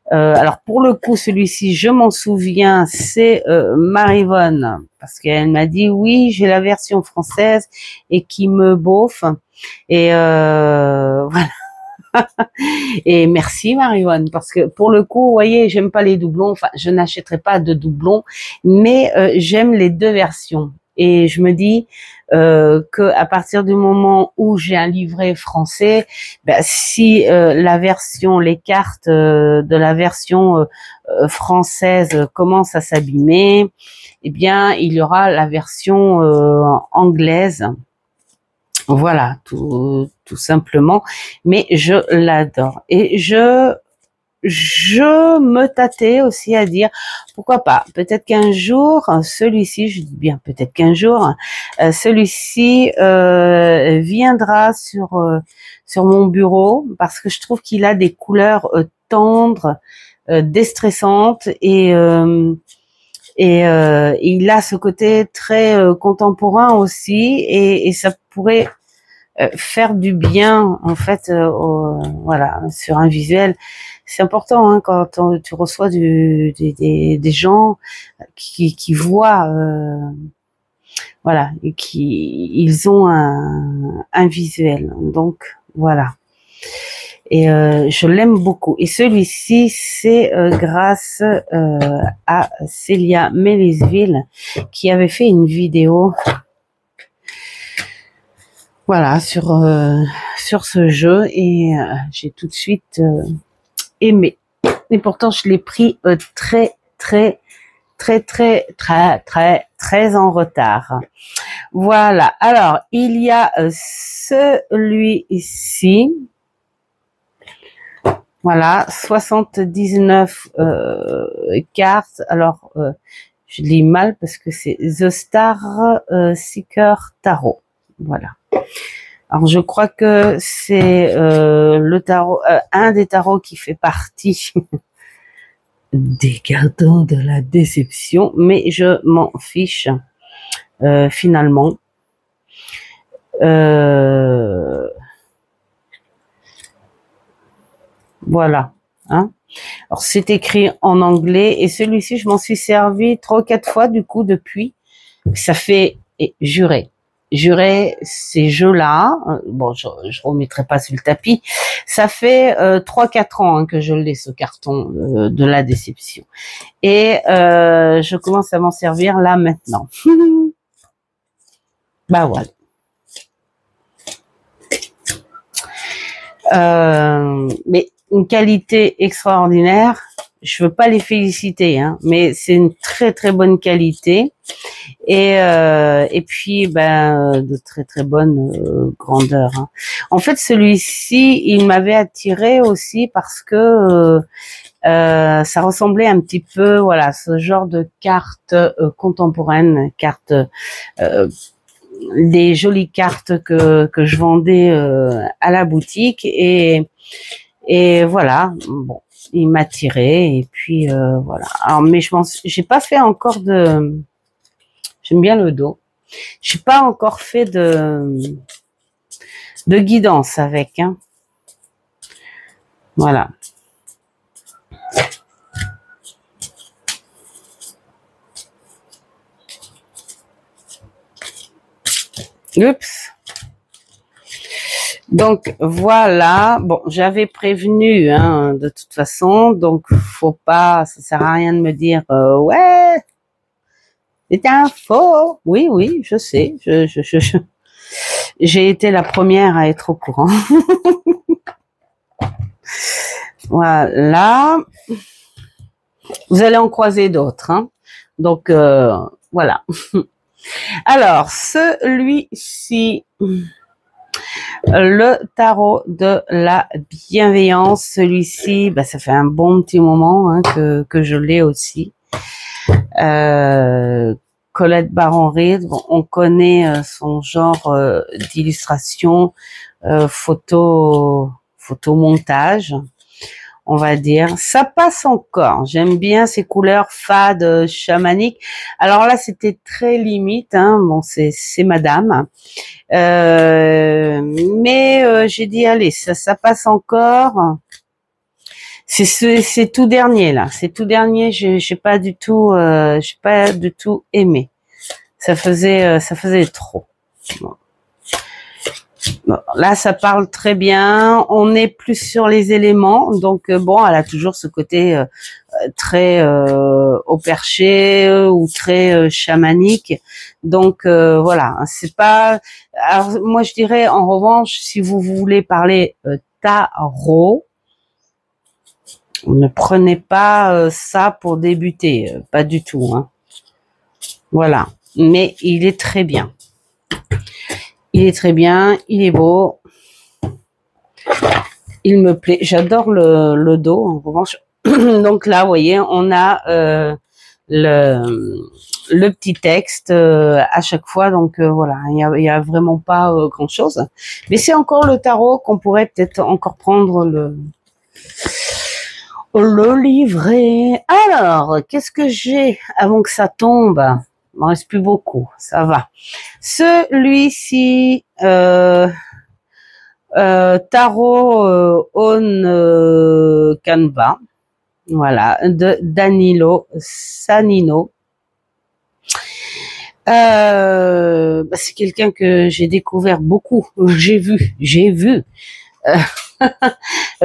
Alors pour le coup, celui-ci, je m'en souviens, c'est Marivonne, parce qu'elle m'a dit oui, j'ai la version française et qui me beauf. Et voilà. Et merci Marivonne, parce que pour le coup, vous voyez, j'aime pas les doublons. Enfin, je n'achèterai pas de doublons, mais j'aime les deux versions. Et je me dis que à partir du moment où j'ai un livret français, ben, si la version, les cartes de la version française commencent à s'abîmer, eh bien, il y aura la version anglaise. Voilà, tout simplement. Mais je l'adore. Et je me tâtais aussi à dire, pourquoi pas, peut-être qu'un jour, celui-ci, je dis bien peut-être qu'un jour, celui-ci viendra sur mon bureau, parce que je trouve qu'il a des couleurs tendres, déstressantes, et il a ce côté très contemporain aussi, et ça pourrait faire du bien, en fait, voilà, sur un visuel. C'est important, hein, quand tu reçois des gens qui voient, voilà, et ils ont un visuel. Donc voilà. Et je l'aime beaucoup. Et celui-ci, c'est grâce à Célia Mélisville, qui avait fait une vidéo, voilà, sur ce jeu, et j'ai tout de suite aimé. Et pourtant, je l'ai pris très en retard. Voilà. Alors, il y a celui-ci. Voilà, 79 cartes. Alors, je lis mal parce que c'est The Star Seeker Tarot. Voilà. Alors, je crois que c'est le tarot, un des tarots qui fait partie des gardants de la déception, mais je m'en fiche finalement. Voilà. Hein. Alors, c'est écrit en anglais, et celui-ci, je m'en suis servi 3 ou 4 fois, du coup, depuis. Ça fait, juré, ces jeux-là, bon, je remettrai pas sur le tapis, ça fait 3-4 ans, hein, que je l'ai, ce carton de la déception. Et je commence à m'en servir là, maintenant. Bah voilà. Mais une qualité extraordinaire. Je veux pas les féliciter, hein, mais c'est une très très bonne qualité et puis ben de très très bonne grandeur. Hein. En fait, celui-ci, il m'avait attiré aussi parce que ça ressemblait un petit peu, voilà, ce genre de carte contemporaine, carte des jolies cartes que je vendais à la boutique et voilà, bon, il m'a tiré et puis voilà. Alors mais j'ai pas fait encore j'aime bien le dos. J'ai pas encore fait de guidance avec, hein. Voilà. Oups. Donc voilà, bon, j'avais prévenu, hein, de toute façon, donc faut pas, ça sert à rien de me dire ouais, c'est un faux. Oui, oui, je sais, j'ai été la première à être au courant. Voilà, vous allez en croiser d'autres, hein. Donc voilà. Alors celui-ci. Le tarot de la bienveillance, celui-ci, bah, ça fait un bon petit moment hein, que je l'ai aussi. Colette Baron-Reid, bon, on connaît son genre d'illustration, photomontage, on va dire. Ça passe encore. J'aime bien ces couleurs fades, chamaniques. Alors là, c'était très limite. Hein. Bon, c'est madame. Mais j'ai dit allez, ça passe encore. C'est tout dernier là. C'est tout dernier. J'ai pas du tout aimé. Ça faisait trop. Bon. Bon, là, ça parle très bien. On est plus sur les éléments, donc bon, elle a toujours ce côté très au perché ou très chamanique. Donc voilà, c'est pas. Alors moi, je dirais en revanche, si vous voulez parler tarot, ne prenez pas ça pour débuter, pas du tout. Hein. Voilà, mais il est très bien. Il est très bien, il est beau, il me plaît. J'adore le dos, en revanche. Donc là, vous voyez, on a le petit texte à chaque fois. Donc voilà, il y a vraiment pas grand-chose. Mais c'est encore le tarot qu'on pourrait peut-être encore prendre le livret. Alors, qu'est-ce que j'ai avant que ça tombe? Il m'en reste plus beaucoup, ça va. Celui-ci, tarot on Canva, voilà, de Danilo Sanino. C'est quelqu'un que j'ai découvert beaucoup. J'ai vu.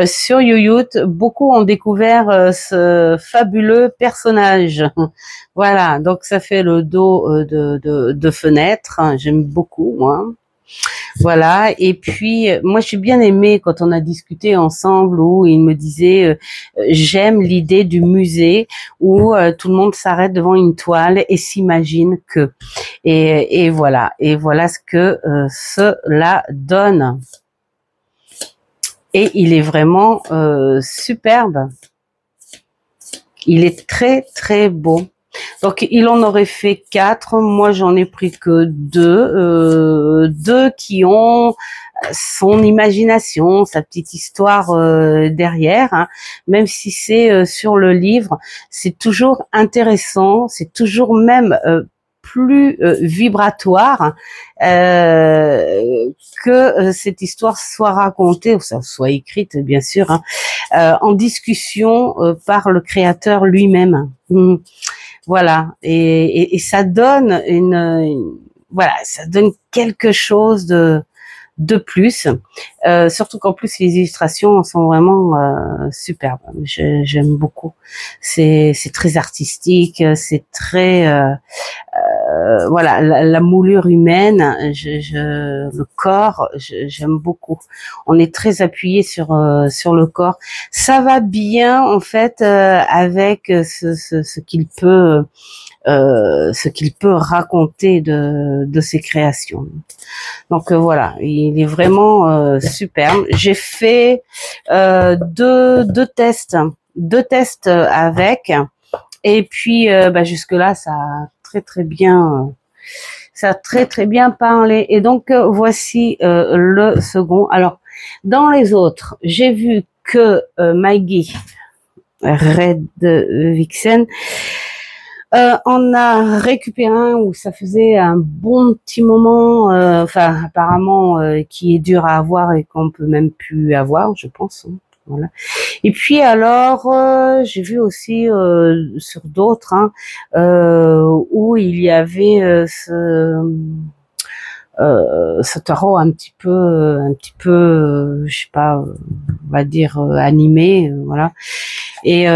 Sur YouTube, beaucoup ont découvert ce fabuleux personnage. Voilà, donc ça fait le dos de fenêtre. J'aime beaucoup, moi. Voilà, et puis moi j'ai bien aimé quand on a discuté ensemble où il me disait j'aime l'idée du musée où tout le monde s'arrête devant une toile et s'imagine que et voilà ce que cela donne. Et il est vraiment superbe. Il est très très beau. Donc il en aurait fait 4. Moi j'en ai pris que 2. 2 qui ont son imagination, sa petite histoire derrière. Hein. Même si c'est sur le livre, c'est toujours intéressant. C'est toujours même plus vibratoire que cette histoire soit racontée, ou ça soit écrite bien sûr, hein, en discussion par le créateur lui-même. Voilà, et ça donne voilà, ça donne quelque chose de plus, surtout qu'en plus les illustrations sont vraiment superbes. J'aime beaucoup. C'est très artistique, c'est très voilà, la moulure humaine, le corps, j'aime beaucoup. On est très appuyé sur le corps. Ça va bien en fait avec ce qu'il peut raconter de ses créations. Donc voilà, il est vraiment superbe. J'ai fait deux tests avec, et puis jusque là ça a très bien parlé. Et donc voici le second. Alors dans les autres, j'ai vu que Maggie Redvixen, on a récupéré un où ça faisait un bon petit moment, enfin apparemment qui est dur à avoir et qu'on peut même plus avoir, je pense. Hein, voilà. Et puis alors, j'ai vu aussi sur d'autres où il y avait ce tarot un petit peu, je sais pas, on va dire animé, voilà. Et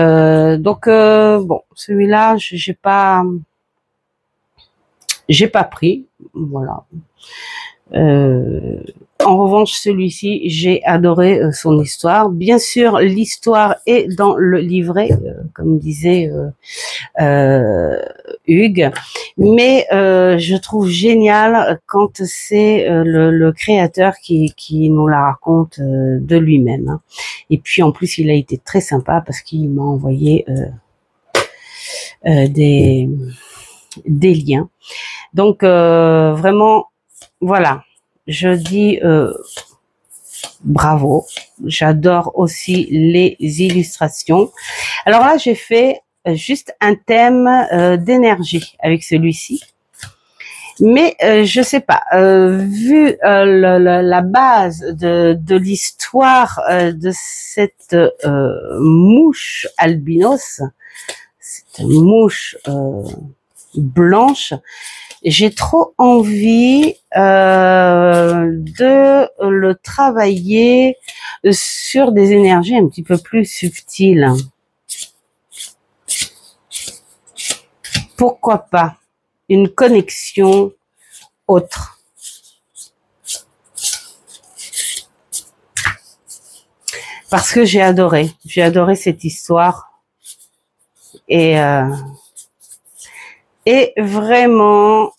donc bon, celui-là, j'ai pas pris, voilà. En revanche, celui-ci, j'ai adoré son histoire. Bien sûr, l'histoire est dans le livret, comme disait Hugues, mais je trouve génial quand c'est le créateur qui nous la raconte de lui-même. Hein. Et puis en plus, il a été très sympa parce qu'il m'a envoyé des liens. Donc vraiment, voilà, je dis bravo. J'adore aussi les illustrations. Alors là, j'ai fait juste un thème d'énergie avec celui-ci. Mais je sais pas, vu la base de l'histoire de cette mouche albinos, cette mouche blanche, j'ai trop envie de le travailler sur des énergies un petit peu plus subtiles. Pourquoi pas une connexion autre. Parce que j'ai adoré cette histoire et vraiment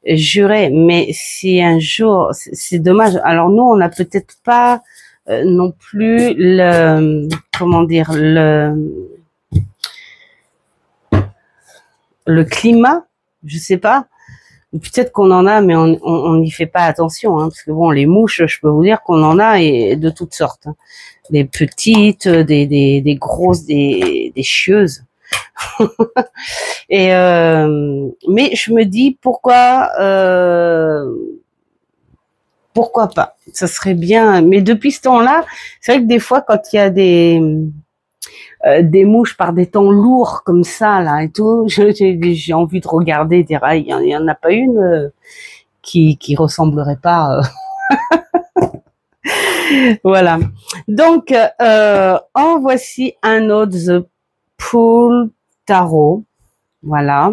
juré, mais si un jour, c'est dommage. Alors nous, on n'a peut-être pas non plus le, comment dire, le climat, je sais pas. Peut-être qu'on en a, mais on n'y fait pas attention, hein, parce que bon, les mouches, je peux vous dire qu'on en a et de toutes sortes, hein. Des petites, des grosses, des chieuses. Et mais je me dis pourquoi pas, ça serait bien. Mais depuis ce temps-là, c'est vrai que des fois, quand il y a des mouches par des temps lourds comme ça là et tout, j'ai envie de regarder et dire ah, il y en a pas une qui ressemblerait pas voilà. Donc en voici un autre, The Pool Tarot, voilà.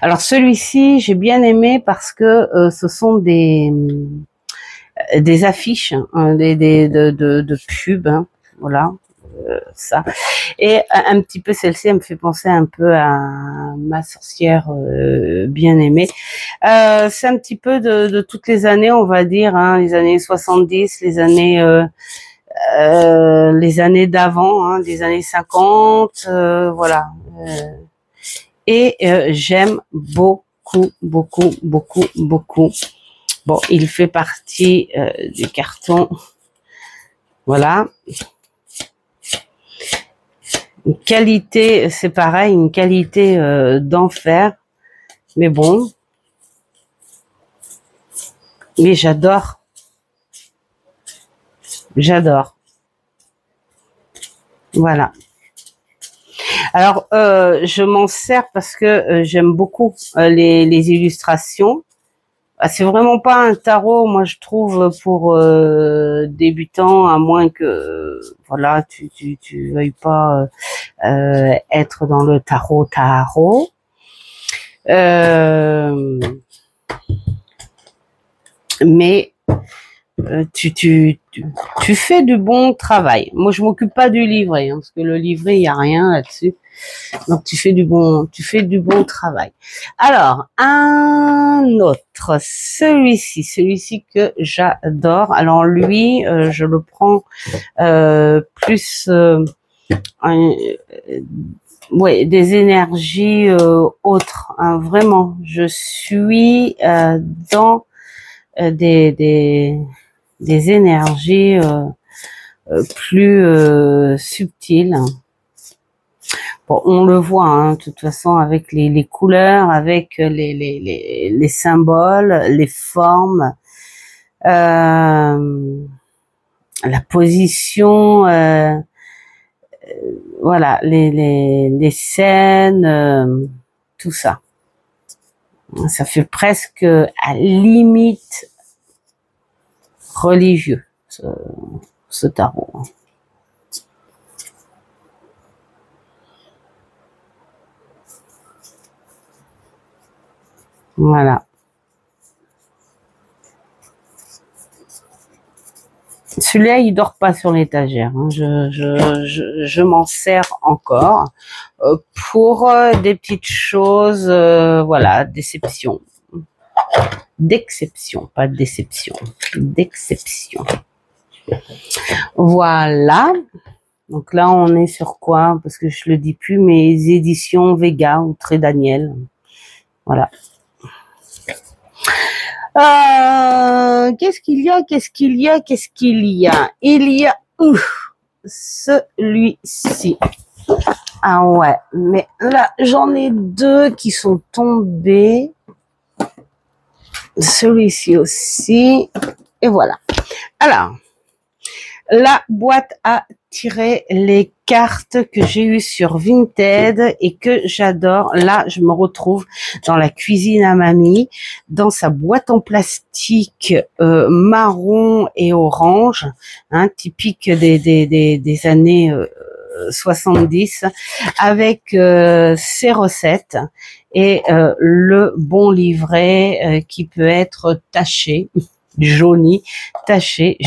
Alors celui-ci j'ai bien aimé parce que ce sont des affiches, hein, de pubs, hein, voilà. Ça. Et un petit peu, celle-ci, elle me fait penser un peu à ma sorcière bien aimée. C'est un petit peu de toutes les années, on va dire, hein, les années 70, les années d'avant, hein, les années 50, voilà. Et j'aime beaucoup. Bon, il fait partie du carton. Voilà. Une qualité, c'est pareil, une qualité d'enfer. Mais bon. Mais j'adore. Voilà. Alors, je m'en sers parce que j'aime beaucoup les illustrations. C'est vraiment pas un tarot, moi je trouve, pour débutants, à moins que voilà, tu veuilles pas être dans le tarot. Mais tu fais du bon travail. Moi, je m'occupe pas du livret, hein, parce que le livret, il y a rien là-dessus. Donc, tu fais du bon travail. Alors, un autre, celui-ci que j'adore. Alors, lui, je le prends plus, ouais, des énergies autres. Hein, vraiment, je suis dans des énergies plus subtiles. Bon, on le voit, hein, de toute façon, avec les couleurs, avec les symboles, les formes, la position, voilà, les scènes, tout ça. Ça fait presque à limite religieux, ce tarot. Voilà. Celui-là, il dort pas sur l'étagère. Hein. Je m'en sers encore pour des petites choses, voilà, d'exception. D'exception, pas de déception. D'exception. Voilà. Donc là, on est sur quoi? Parce que je le dis plus, mes éditions Vega ou Très Daniel. Voilà. Qu'est-ce qu'il y a? Il y a celui-ci. Ah ouais, mais là, j'en ai deux qui sont tombés. Celui-ci aussi. Et voilà. Alors, la boîte à tirer les cartes que j'ai eues sur Vinted et que j'adore. Là, je me retrouve dans la cuisine à mamie, dans sa boîte en plastique marron et orange, hein, typique des années 70, avec ses recettes et le bon livret qui peut être taché, jauni, taché,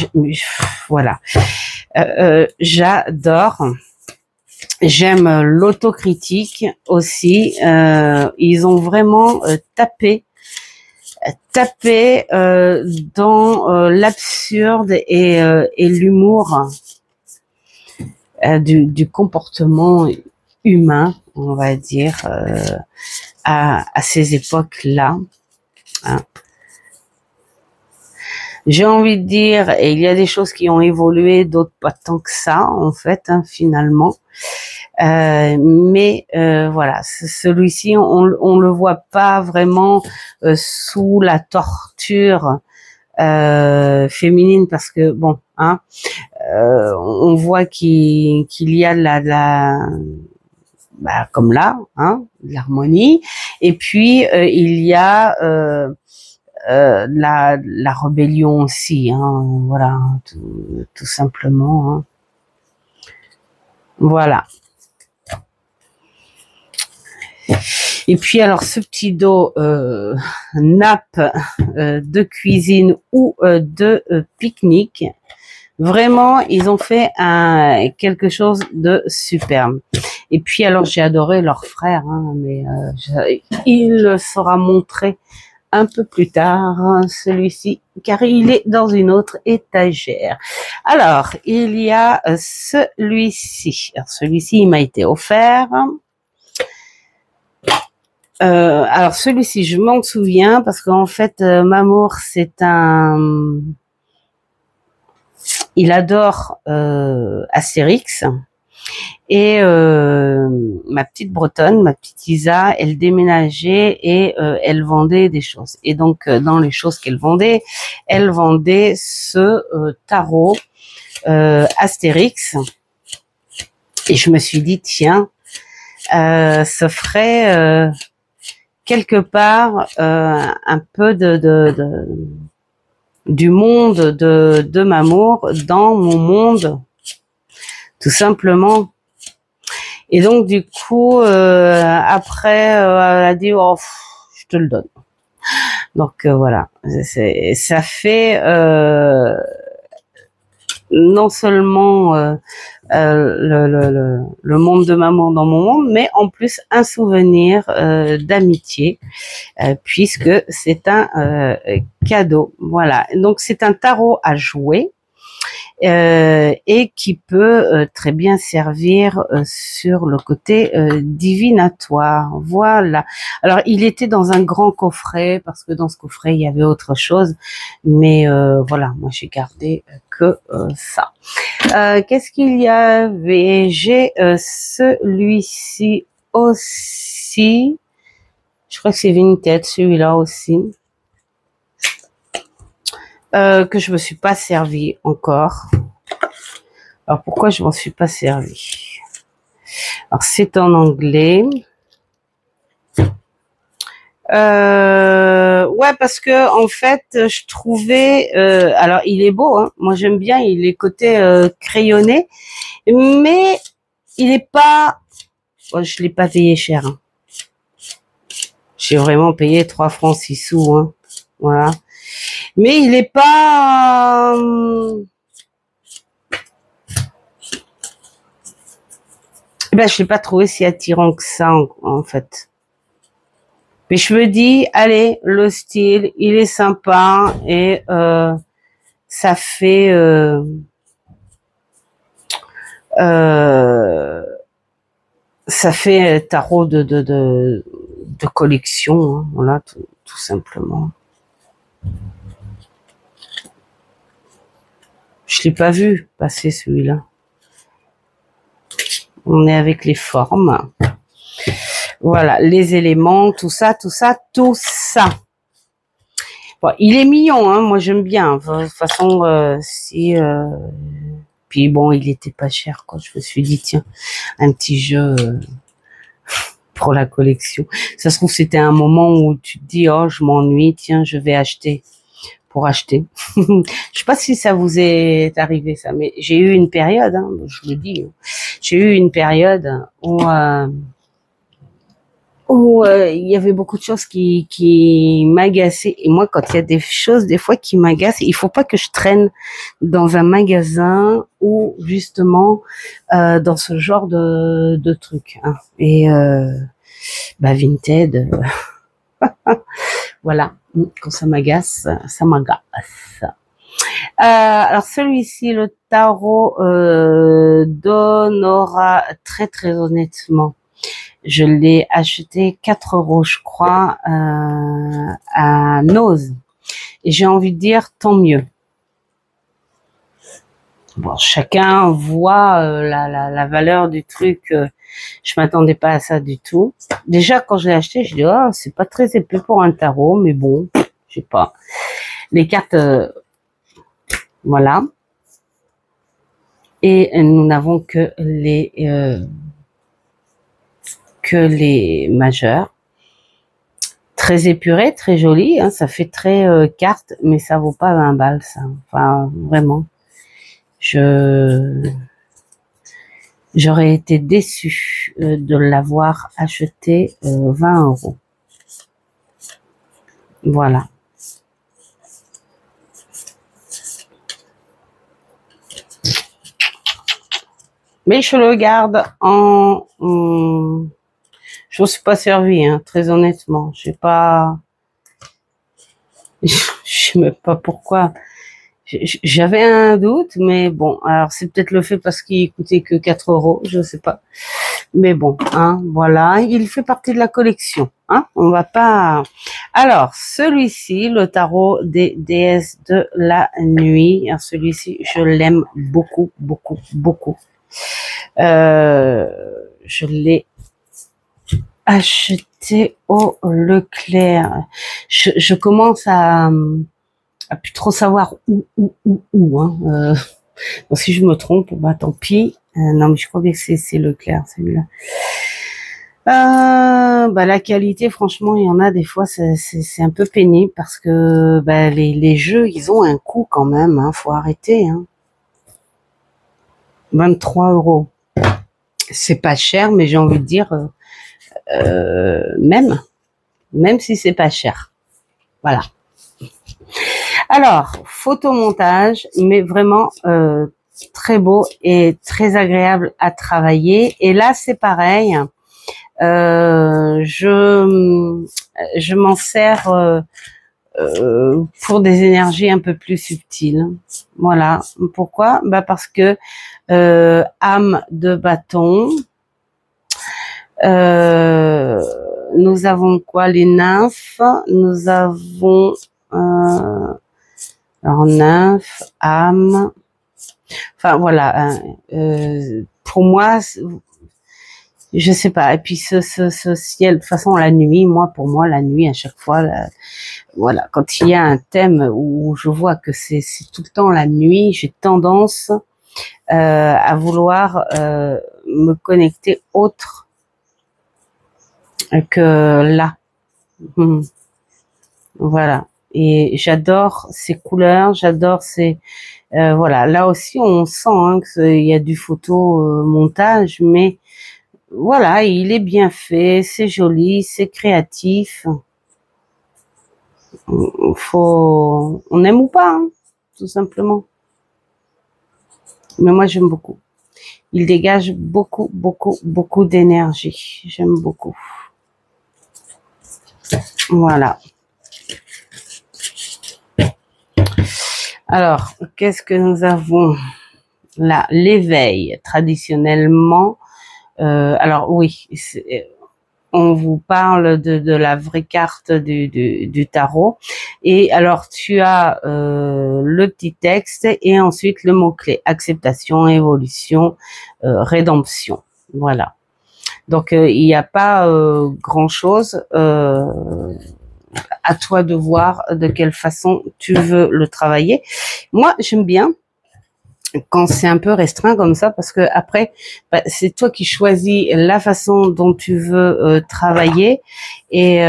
voilà. J'adore. J'aime l'autocritique aussi. Ils ont vraiment tapé dans l'absurde et l'humour du comportement humain, on va dire, à ces époques-là. Hein. J'ai envie de dire, et il y a des choses qui ont évolué, d'autres pas tant que ça, en fait, hein, finalement. Mais voilà, celui-ci, on le voit pas vraiment sous la torture féminine, parce que bon, hein, on voit qu'il y a bah, comme là, hein, l'harmonie, et puis il y a la rébellion aussi, hein, voilà, tout simplement. Hein. Voilà. Et puis alors ce petit dos nappe de cuisine ou de pique-nique, vraiment ils ont fait quelque chose de superbe. Et puis alors j'ai adoré leur frère, hein, mais il sera montré un peu plus tard, celui-ci, car il est dans une autre étagère. Alors, il y a celui-ci. Alors, celui-ci, il m'a été offert. Alors, celui-ci, je m'en souviens, parce qu'en fait, Mamour, il adore Astérix. Et ma petite Bretonne, ma petite Isa, elle déménageait et elle vendait des choses. Et donc, dans les choses qu'elle vendait ce tarot Astérix. Et je me suis dit, tiens, ça ferait quelque part un peu du monde de Mamour dans mon monde, tout simplement. Et donc, du coup, après, elle a dit, oh, je te le donne. Donc, voilà. Ça fait non seulement le monde de maman dans mon monde, mais en plus un souvenir d'amitié, puisque c'est un cadeau. Voilà. Donc, c'est un tarot à jouer. Et qui peut très bien servir sur le côté divinatoire. Voilà. Alors, il était dans un grand coffret parce que dans ce coffret, il y avait autre chose. Mais voilà, moi, j'ai gardé que ça. Qu'est-ce qu'il y avait? J'ai celui-ci aussi. Je crois que c'est Vinted, celui-là aussi. Que je me suis pas servi encore. Alors pourquoi je m'en suis pas servi? Alors c'est en anglais. Ouais, parce que en fait je trouvais, alors il est beau, hein, moi j'aime bien, il est côté crayonné, mais il est pas, oh, je l'ai pas payé cher. Hein. J'ai vraiment payé 3 francs 6 sous, hein. Voilà. Mais il est pas, ben je l'ai pas trouvé si attirant que ça en fait. Mais je me dis, allez, le style, il est sympa et ça fait tarot de collection, hein, voilà, tout simplement. Je l'ai pas vu passer celui-là. On est avec les formes. Voilà, les éléments, tout ça. Bon, il est mignon, hein, moi j'aime bien. De toute façon, si... Puis bon, il était pas cher, quoi. Je me suis dit, tiens, un petit jeu pour la collection. Ça se trouve, c'était un moment où tu te dis, oh, je m'ennuie, tiens, je vais acheter. Pour acheter. Je sais pas si ça vous est arrivé, ça, mais j'ai eu une période, hein, je le dis, j'ai eu une période où il y avait beaucoup de choses qui m'agaçaient. Et moi, quand il y a des choses, des fois, qui m'agacent, il faut pas que je traîne dans un magasin ou justement dans ce genre de trucs. Hein. Et Vinted, voilà. Quand ça m'agace, ça m'agace. Alors celui-ci, le tarot d'Honora, très très honnêtement. Je l'ai acheté 4 €, je crois, à Nose. Et j'ai envie de dire, tant mieux. Bon, chacun voit la valeur du truc. Je m'attendais pas à ça du tout. Déjà, quand je l'ai acheté, je dis, oh, c'est pas très épais pour un tarot, mais bon, je sais pas. Les cartes, voilà. Et nous n'avons que les majeurs. Très épuré, très joli, hein, ça fait très carte, mais ça vaut pas 20 balles, ça. Enfin, vraiment. J'aurais été déçue de l'avoir acheté 20 €. Voilà. Mais je le garde en... je ne me suis pas servi, hein, très honnêtement. Je sais pas... Je sais même pas pourquoi. J'avais un doute, mais bon, alors c'est peut-être le fait parce qu'il coûtait que 4 €, je sais pas. Mais bon, hein, voilà, il fait partie de la collection. Hein, on va pas... Alors, celui-ci, le tarot des déesses de la nuit. Alors, celui-ci, je l'aime beaucoup, beaucoup, beaucoup. Je l'ai acheté au Leclerc. Je commence à plus trop savoir où. Hein. Donc si je me trompe, bah tant pis. Non, mais je crois bien que c'est Leclerc, celui-là. La qualité, franchement, il y en a des fois, c'est un peu pénible parce que les jeux, ils ont un coût quand même. Hein, faut arrêter. Hein. 23 €. c'est pas cher, mais j'ai envie de dire, même si c'est pas cher. Voilà. Alors, photomontage, mais vraiment très beau et très agréable à travailler. Et là, c'est pareil. Je m'en sers pour des énergies un peu plus subtiles. Voilà. Pourquoi? Bah parce que âme de bâton. Nous avons quoi? Les nymphes. Nous avons alors nymphes, âme. Enfin voilà. Pour moi, je sais pas. Et puis ce ciel, de toute façon la nuit. Pour moi la nuit à chaque fois. Voilà, quand il y a un thème où je vois que c'est tout le temps la nuit, j'ai tendance à vouloir me connecter autre que là. Voilà. Et j'adore ces couleurs, j'adore ces... voilà, là aussi on sent qu'il y a du photomontage, mais voilà, il est bien fait, c'est joli, c'est créatif. On aime ou pas, tout simplement. Mais moi j'aime beaucoup. Il dégage beaucoup, beaucoup, beaucoup d'énergie. J'aime beaucoup. Voilà. Alors, qu'est-ce que nous avons là? L'éveil, traditionnellement. Alors oui, on vous parle de la vraie carte du tarot. Et alors, tu as le petit texte et ensuite le mot-clé. Acceptation, évolution, rédemption. Voilà. Donc, il n'y a pas grand-chose. À toi de voir de quelle façon tu veux le travailler. Moi, j'aime bien quand c'est un peu restreint comme ça, parce que après, c'est toi qui choisis la façon dont tu veux travailler, et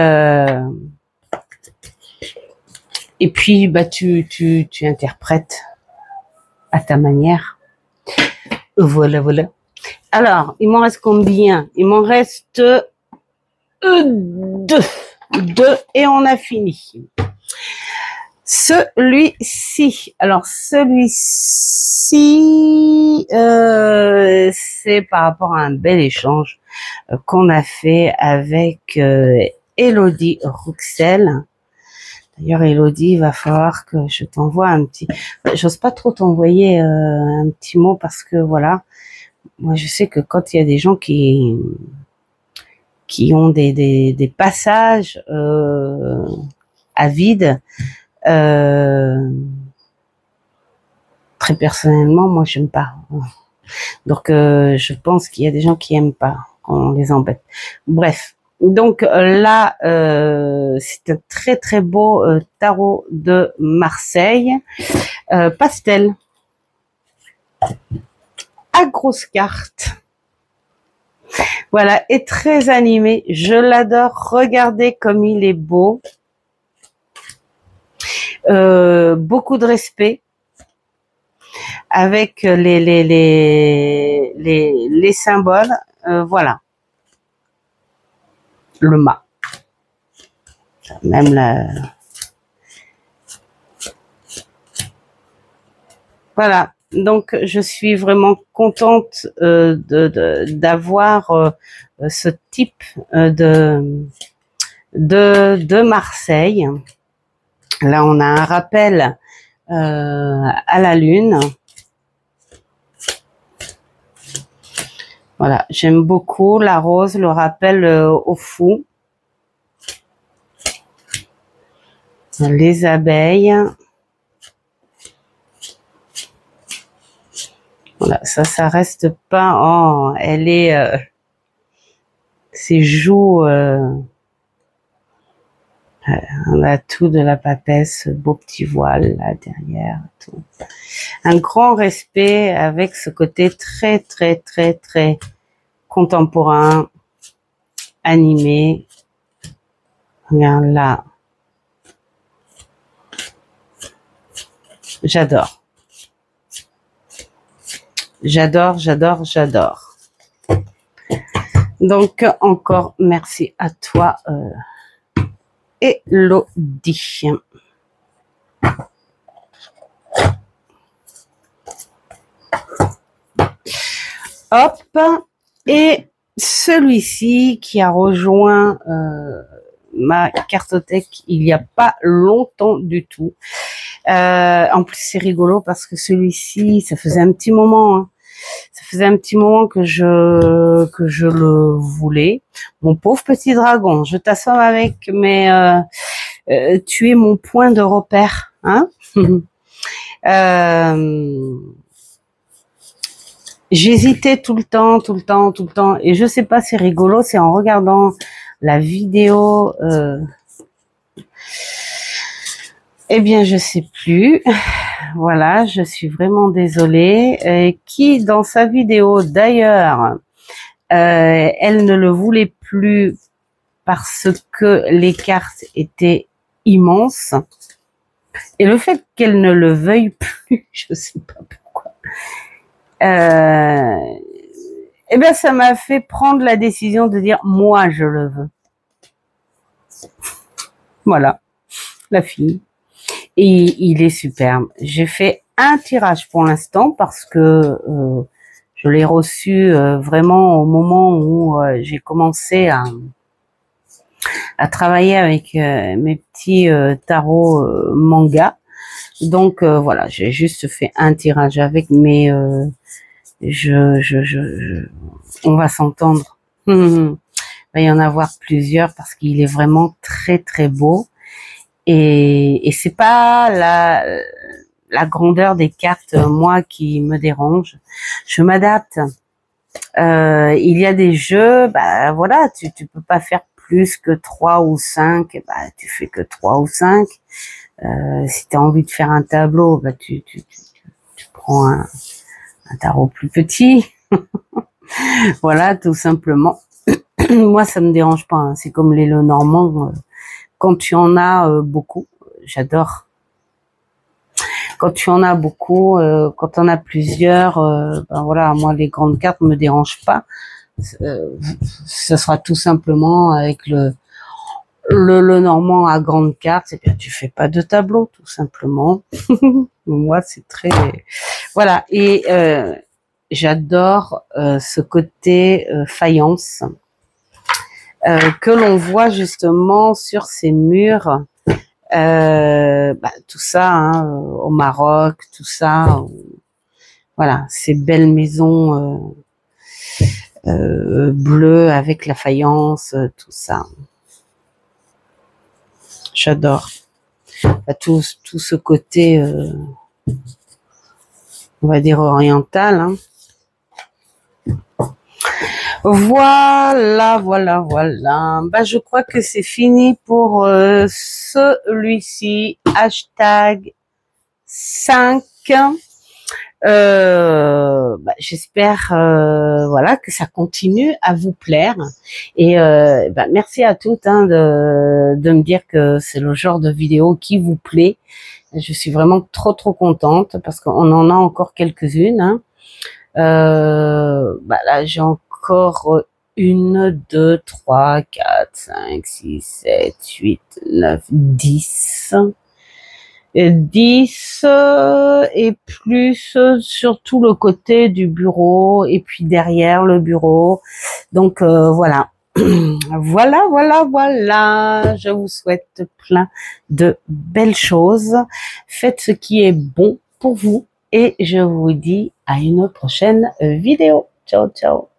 puis tu interprètes à ta manière. Voilà, voilà. Alors, il m'en reste combien? Il m'en reste deux et on a fini. Celui-ci, alors celui-ci, c'est par rapport à un bel échange qu'on a fait avec Elodie Rouxel. D'ailleurs, Elodie, il va falloir que je t'envoie un petit... J'ose pas trop t'envoyer un petit mot parce que voilà, moi je sais que quand il y a des gens qui ont des passages à vide, très personnellement, moi j'aime pas. Donc je pense qu'il y a des gens qui aiment pas qu'on les embête. Bref, donc là c'est un très très beau tarot de Marseille, pastel, à grosses cartes. Voilà, et très animé. Je l'adore. Regardez comme il est beau. Beaucoup de respect avec les symboles. Voilà. Le mât. Même la... Voilà. Donc, je suis vraiment contente d'avoir ce type de Marseille. Là, on a un rappel à la lune. Voilà, j'aime beaucoup la rose, le rappel au fou. Les abeilles. Voilà, ça reste pas... Oh, elle est... ses joues... on a tout de la papesse, beau petit voile là derrière, tout. Un grand respect avec ce côté très très très très contemporain, animé. Regarde là. J'adore. J'adore, j'adore, j'adore. Donc, encore merci à toi, Elodie. Hop. Et celui-ci qui a rejoint ma cartothèque il n'y a pas longtemps du tout. En plus, c'est rigolo parce que celui-ci, ça faisait un petit moment, hein. Ça faisait un petit moment que je le voulais. Mon pauvre petit dragon, je t'assomme avec, mais tu es mon point de repère, hein. J'hésitais tout le temps, et je sais pas, c'est rigolo, c'est en regardant la vidéo. Eh bien, je sais plus. Voilà, je suis vraiment désolée. Qui, dans sa vidéo, d'ailleurs, elle ne le voulait plus parce que les cartes étaient immenses. Et le fait qu'elle ne le veuille plus, je sais pas pourquoi. Eh bien, ça m'a fait prendre la décision de dire, moi, je le veux. Voilà, la fille. Et il est superbe. J'ai fait un tirage pour l'instant parce que je l'ai reçu vraiment au moment où j'ai commencé à travailler avec mes petits tarots manga. Donc voilà, j'ai juste fait un tirage avec, mais on va s'entendre. Il va y en avoir plusieurs parce qu'il est vraiment très très beau. Et c'est pas la grandeur des cartes, moi, qui me dérange. Je m'adapte. Il y a des jeux, bah voilà, tu peux pas faire plus que 3 ou 5, bah tu fais que 3 ou 5. Si tu as envie de faire un tableau, bah tu prends un tarot plus petit. Voilà, tout simplement. Moi, ça me dérange pas, hein. C'est comme les Lenormand. Quand tu en as beaucoup, j'adore. Quand tu en as beaucoup, quand on a plusieurs, ben voilà, moi les grandes cartes me dérangent pas. Ce sera tout simplement avec le Normand à grande carte, et bien tu fais pas de tableau, tout simplement. Moi c'est très, voilà. Et j'adore ce côté faïence. Que l'on voit justement sur ces murs, tout ça, hein, au Maroc, tout ça, voilà, ces belles maisons bleues avec la faïence, tout ça. J'adore. Tout ce côté, on va dire oriental, hein. Voilà. Bah, je crois que c'est fini pour celui-ci. Hashtag 5. J'espère voilà, que ça continue à vous plaire. Et merci à toutes, hein, de me dire que c'est le genre de vidéo qui vous plaît. Je suis vraiment trop contente parce qu'on en a encore quelques-unes, hein. Là, j'ai encore 1, 2, 3, 4, 5, 6, 7, 8, 9, 10. 10 et plus sur tout le côté du bureau et puis derrière le bureau. Donc voilà. Voilà. Je vous souhaite plein de belles choses. Faites ce qui est bon pour vous. Et je vous dis à une prochaine vidéo. Ciao.